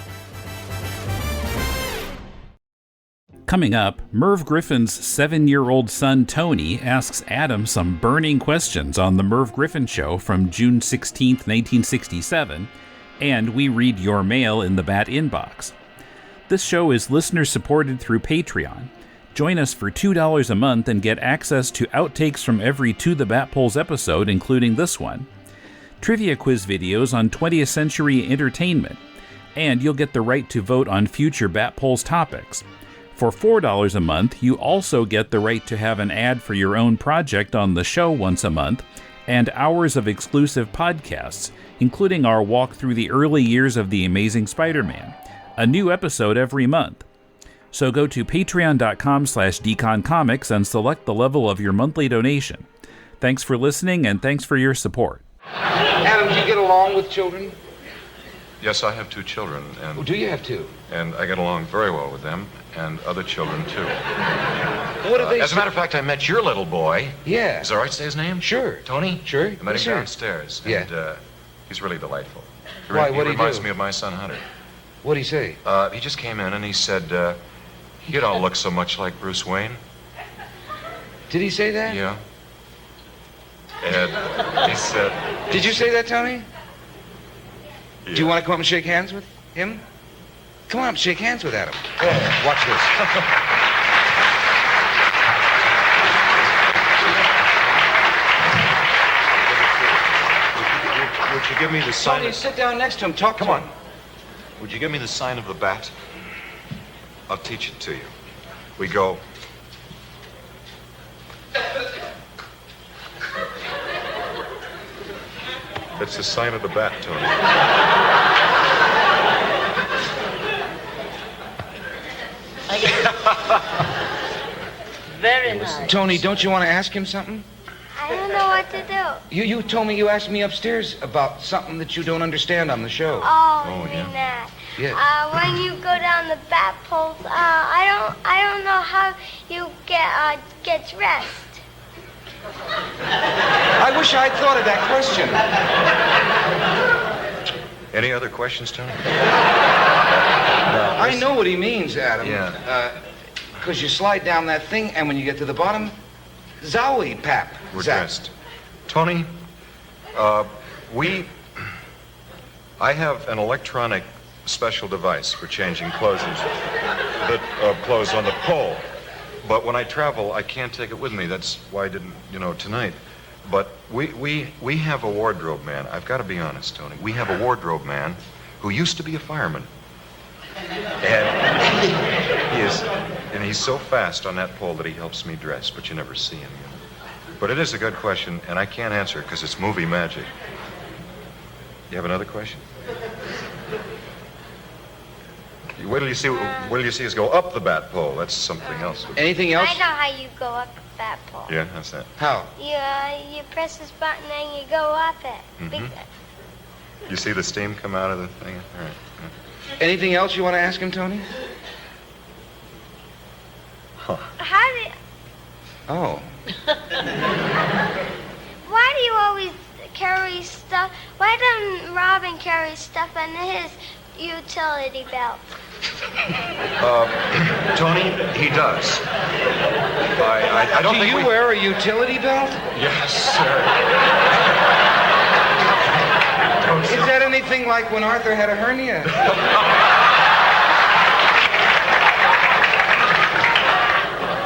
Coming up, Merv Griffin's 7-year-old son Tony asks Adam some burning questions on The Merv Griffin Show from June 16, 1967, and we read your mail in the Bat Inbox. This show is listener-supported through Patreon. Join us for $2 a month and get access to outtakes from every To the Bat Polls episode, including this one, trivia quiz videos on 20th century entertainment, and you'll get the right to vote on future Bat Polls topics. For $4 a month, you also get the right to have an ad for your own project on the show once a month, and hours of exclusive podcasts, including our walk through the early years of The Amazing Spider-Man, a new episode every month. So go to patreon.com/deconcomics and select the level of your monthly donation. Thanks for listening, and thanks for your support. Adam, do you get along with children? Yes, I have 2 children, and... Oh, do you have 2? And I get along very well with them, and other children, too. What do they as a matter of fact, I met your little boy. Yeah. Is it all right to say his name? Sure. Tony? Sure. I met him downstairs, and he's really delightful. Why, what do you do? He reminds me of my son, Hunter. What'd he say? He just came in, and he said, you don't look so much like Bruce Wayne. Did he say that? Yeah. And he said... Did you say that, Tony? Yeah. Do you want to come up and shake hands with him? Come on up, shake hands with Adam. Oh, watch this. Would you give me the sign? Tony, sit down next to him. Talk to him. Come on. Would you give me the sign of the bat? I'll teach it to you. We go... It's the sign of the bat, Tony. Very nice. Tony, don't you want to ask him something? I don't know what to do. You told me you asked me upstairs about something that you don't understand on the show. Oh, that. Yeah. When you go down the bat poles, I don't know how you get dressed. I wish I'd thought of that question. Any other questions, Tony? I know what he means, Adam. Yeah. Because you slide down that thing, and when you get to the bottom, zowie, pap. We're zap. dressed. Tony, I have an electronic special device for changing clothes on the pole. But when I travel, I can't take it with me. That's why I didn't, tonight. But we have a wardrobe man. I've got to be honest, Tony. We have a wardrobe man who used to be a fireman. And he's so fast on that pole that he helps me dress, but you never see him. But it is a good question, and I can't answer it because it's movie magic. You have another question? Wait till you see us go up the bat pole. That's something else. Anything else? I know how you go up the bat pole. Yeah, how's that? How? You press this button and you go up it. Mm-hmm. You see the steam come out of the thing? All right. Anything else you want to ask him, Tony? How do you... Oh. Why do you always carry stuff? Why doesn't Robin carry stuff in his utility belt? Tony, he does. I don't think Do you wear a utility belt? Yes, sir. Is that anything like when Arthur had a hernia?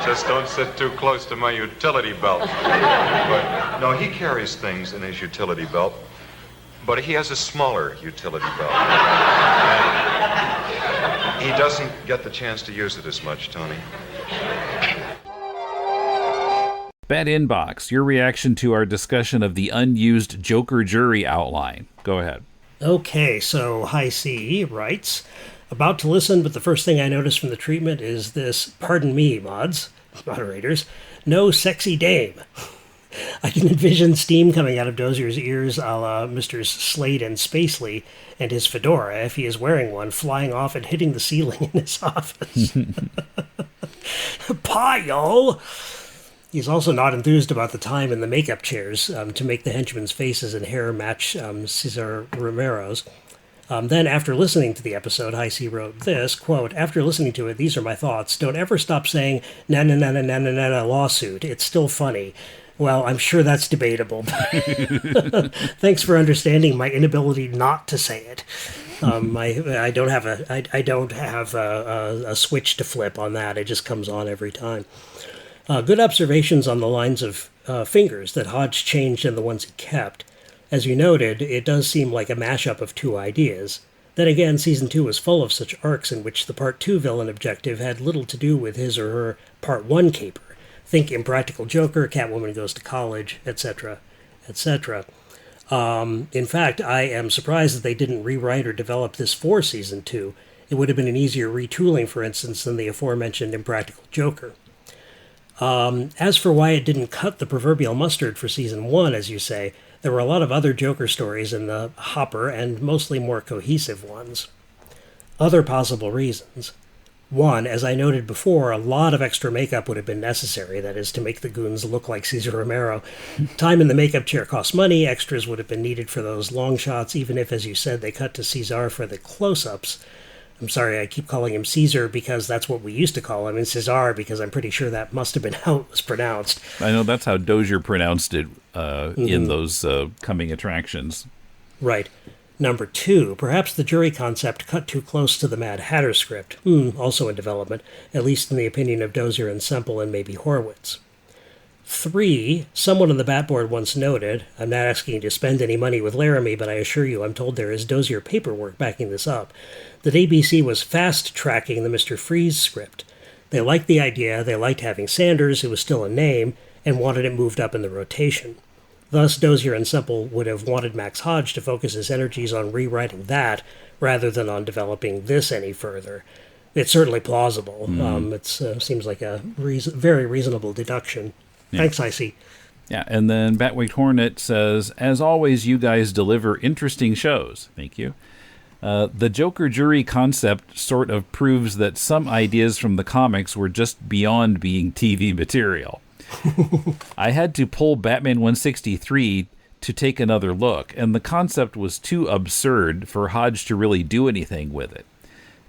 Just don't sit too close to my utility belt. But, no, he carries things in his utility belt, but he has a smaller utility belt. And he doesn't get the chance to use it as much, Tony. Bat Inbox, your reaction to our discussion of the unused Joker jury outline. Go ahead. Okay, so High C writes, about to listen, but the first thing I noticed from the treatment is this, pardon me, moderators, no sexy dame. I can envision steam coming out of Dozier's ears a la Mr. Slade and Spacely and his fedora, if he is wearing one, flying off and hitting the ceiling in his office. Pile! He's also not enthused about the time in the makeup chairs to make the henchmen's faces and hair match Cesar Romero's. Then, after listening to the episode, High C wrote this, quote, after listening to it, these are my thoughts. Don't ever stop saying, na-na-na-na-na-na-na lawsuit. It's still funny. Well, I'm sure that's debatable. Thanks for understanding my inability not to say it. I don't have a switch to flip on that. It just comes on every time. Good observations on the lines of fingers that Hodge changed and the ones he kept. As you noted, it does seem like a mashup of two ideas. Then again, Season 2 was full of such arcs in which the Part 2 villain objective had little to do with his or her Part 1 caper. Think Impractical Joker, Catwoman Goes to College, etc., etc. In fact, I am surprised that they didn't rewrite or develop this for Season 2. It would have been an easier retooling, for instance, than the aforementioned Impractical Joker. As for why it didn't cut the proverbial mustard for Season 1, as you say, there were a lot of other Joker stories in the hopper and mostly more cohesive ones. Other possible reasons. One, as I noted before, a lot of extra makeup would have been necessary, that is, to make the goons look like Cesar Romero. Time in the makeup chair costs money, extras would have been needed for those long shots, even if, as you said, they cut to Cesar for the close-ups. I'm sorry, I keep calling him Caesar because that's what we used to call him, and Cesar because I'm pretty sure that must have been how it was pronounced. I know that's how Dozier pronounced it in those coming attractions. Right. Number 2, perhaps the jury concept cut too close to the Mad Hatter script, also in development, at least in the opinion of Dozier and Semple and maybe Horwitz. 3, someone on the Batboard once noted, I'm not asking you to spend any money with Laramie, but I assure you I'm told there is Dozier paperwork backing this up, that ABC was fast-tracking the Mr. Freeze script. They liked the idea, they liked having Sanders, who was still a name, and wanted it moved up in the rotation. Thus, Dozier and Semple would have wanted Max Hodge to focus his energies on rewriting that, rather than on developing this any further. It's certainly plausible. It seems like a very reasonable deduction. Yeah. Thanks, IC. Yeah, and then Batwing Hornet says, as always, you guys deliver interesting shows. Thank you. The Joker jury concept sort of proves that some ideas from the comics were just beyond being TV material. I had to pull Batman 163 to take another look, and the concept was too absurd for Hodge to really do anything with it.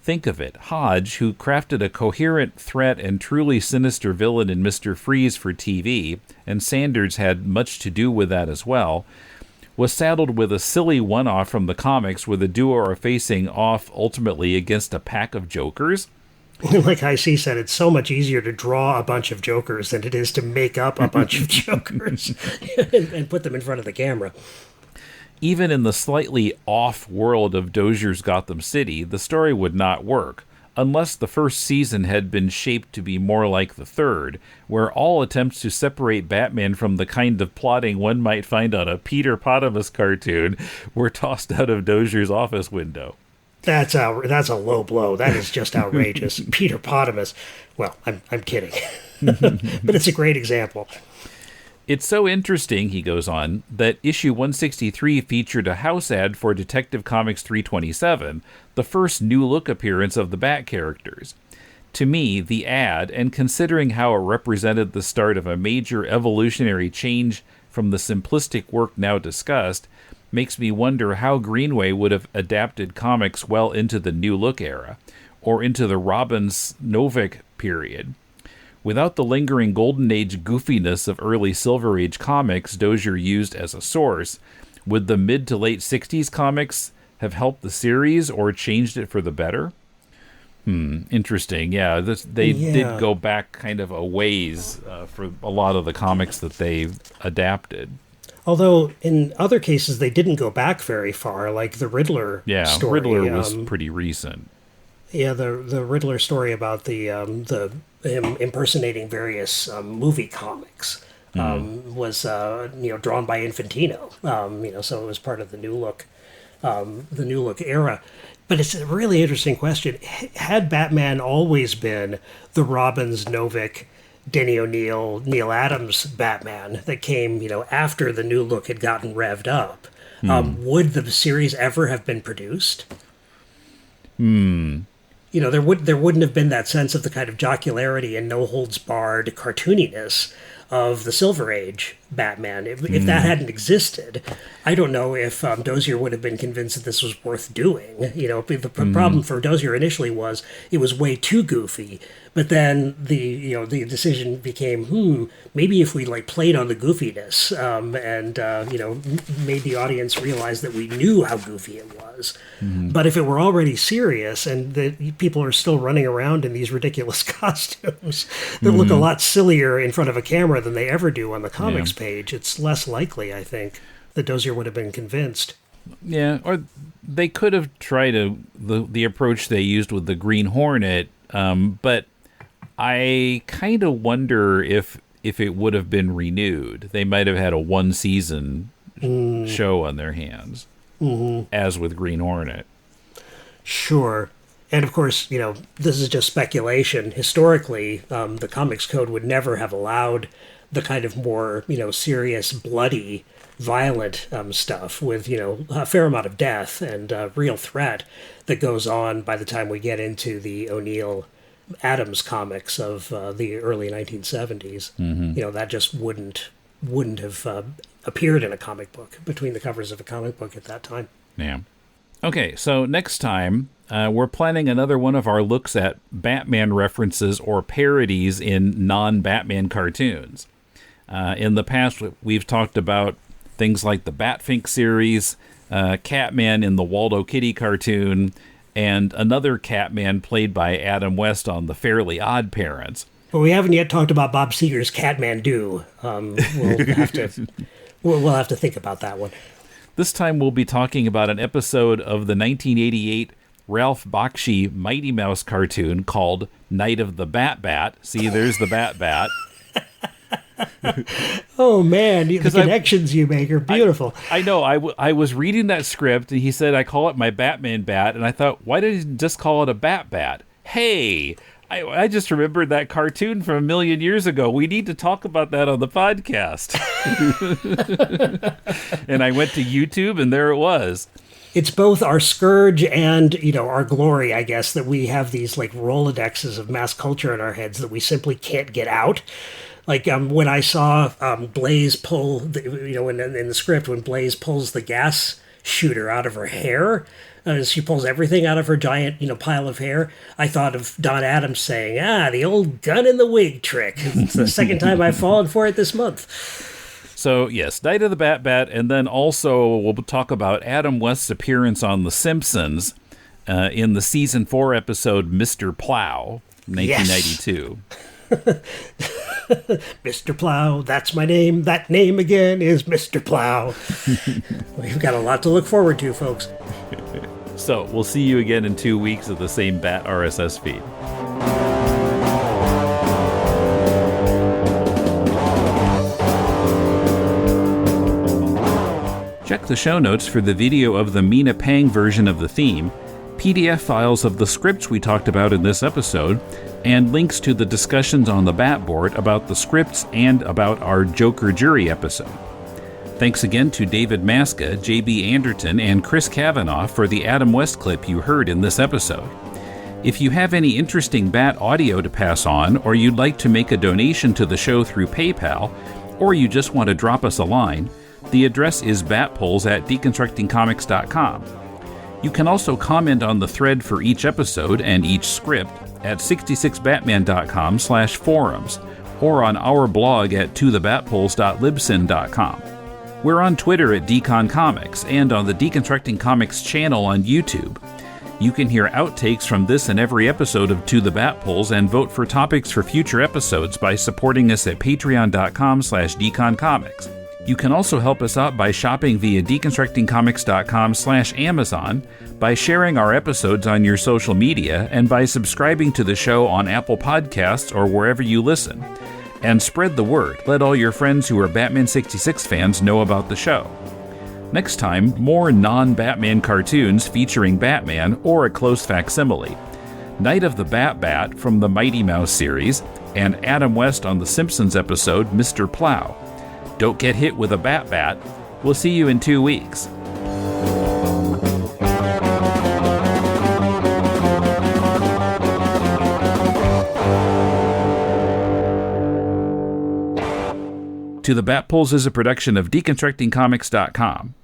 Think of it, Hodge, who crafted a coherent threat and truly sinister villain in Mr. Freeze for TV, and Sanders had much to do with that as well, was saddled with a silly one-off from the comics where the duo are facing off ultimately against a pack of Jokers. Like IC said, it's so much easier to draw a bunch of Jokers than it is to make up a bunch of Jokers and put them in front of the camera. Even in the slightly off world of Dozier's Gotham City, the story would not work, unless the first season had been shaped to be more like the third, where all attempts to separate Batman from the kind of plotting one might find on a Peter Potamus cartoon were tossed out of Dozier's office window. That's a low blow. That is just outrageous. Peter Potamus. Well, I'm kidding. But it's a great example. It's so interesting, he goes on, that issue 163 featured a house ad for Detective Comics 327, the first New Look appearance of the Bat characters. To me, the ad, and considering how it represented the start of a major evolutionary change from the simplistic work now discussed, makes me wonder how Greenway would have adapted comics well into the New Look era, or into the Robbins Novick period. Without the lingering Golden Age goofiness of early Silver Age comics Dozier used as a source, would the mid to late 60s comics have helped the series or changed it for the better? Interesting. Yeah, they did go back kind of a ways for a lot of the comics that they adapted. Although in other cases they didn't go back very far, like the Riddler story. Riddler was pretty recent. Yeah, the Riddler story about him impersonating various movie comics was drawn by Infantino. So it was part of the New Look era. But it's a really interesting question. Had Batman always been the Robbins, Novick, Denny O'Neil, Neil Adams Batman that came, after the New Look had gotten revved up, would the series ever have been produced? There wouldn't have been that sense of the kind of jocularity and no holds barred cartooniness of the Silver Age Batman. If that hadn't existed, I don't know if Dozier would have been convinced that this was worth doing. The problem for Dozier initially was it was way too goofy, but then the decision became, maybe if we played on the goofiness and made the audience realize that we knew how goofy it was. But if it were already serious and that people are still running around in these ridiculous costumes that look a lot sillier in front of a camera than they ever do on the comics page, it's less likely, I think, that Dozier would have been convinced. Yeah, or they could have tried the approach they used with the Green Hornet, but I kind of wonder if it would have been renewed. They might have had a one-season show on their hands, as with Green Hornet. Sure. And of course, this is just speculation. Historically, the Comics Code would never have allowed the kind of more, serious, bloody, violent stuff with, a fair amount of death and real threat that goes on by the time we get into the O'Neil Adams comics of the early 1970s. That just wouldn't have appeared in a comic book, between the covers of a comic book at that time. Yeah. Okay, so next time, we're planning another one of our looks at Batman references or parodies in non-Batman cartoons. In the past, we've talked about things like the Batfink series, Catman in the Waldo Kitty cartoon, and another Catman played by Adam West on The Fairly Odd Parents. But we haven't yet talked about Bob Seger's Catman-Do. We'll have to think about that one. This time we'll be talking about an episode of the 1988 Ralph Bakshi Mighty Mouse cartoon called Night of the Bat-Bat. See, there's the Bat-Bat. Oh, man, the connections you make are beautiful. I know. I was reading that script, and he said, I call it my Batman bat, and I thought, why did he just call it a Bat-Bat? Hey, I just remembered that cartoon from a million years ago. We need to talk about that on the podcast. And I went to YouTube, and there it was. It's both our scourge and, our glory, I guess, that we have these, Rolodexes of mass culture in our heads that we simply can't get out. When I saw Blaze pull, in the script, when Blaze pulls the gas shooter out of her hair, she pulls everything out of her giant, pile of hair, I thought of Don Adams saying, the old gun in the wig trick. It's the second time I've fallen for it this month. So, yes, Night of the Bat-Bat, and then also we'll talk about Adam West's appearance on The Simpsons in the Season 4 episode Mr. Plow, 1992. Yes. Mr. Plow, that's my name. That name again is Mr. Plow. We've got a lot to look forward to, folks. So we'll see you again in 2 weeks at the same Bat RSS feed. Check the show notes for the video of the Mina Pang version of the theme, PDF files of the scripts we talked about in this episode, and links to the discussions on the Bat Board about the scripts and about our Joker Jury episode. Thanks again to David Maska, J.B. Anderton, and Chris Cavanaugh for the Adam West clip you heard in this episode. If you have any interesting Bat audio to pass on, or you'd like to make a donation to the show through PayPal, or you just want to drop us a line, the address is batpoles@deconstructingcomics.com. You can also comment on the thread for each episode and each script at 66batman.com/forums, or on our blog at tothebatpoles.libsyn.com. We're on Twitter at Decon Comics and on the Deconstructing Comics channel on YouTube. You can hear outtakes from this and every episode of To the Bat Poles and vote for topics for future episodes by supporting us at patreon.com/deconcomics. You can also help us out by shopping via deconstructingcomics.com/Amazon, by sharing our episodes on your social media, and by subscribing to the show on Apple Podcasts or wherever you listen. And spread the word. Let all your friends who are Batman 66 fans know about the show. Next time, more non-Batman cartoons featuring Batman or a close facsimile. Night of the Bat from the Mighty Mouse series, and Adam West on The Simpsons episode Mr. Plow. Don't get hit with a bat. We'll see you in 2 weeks. To the Bat Poles is a production of DeconstructingComics.com.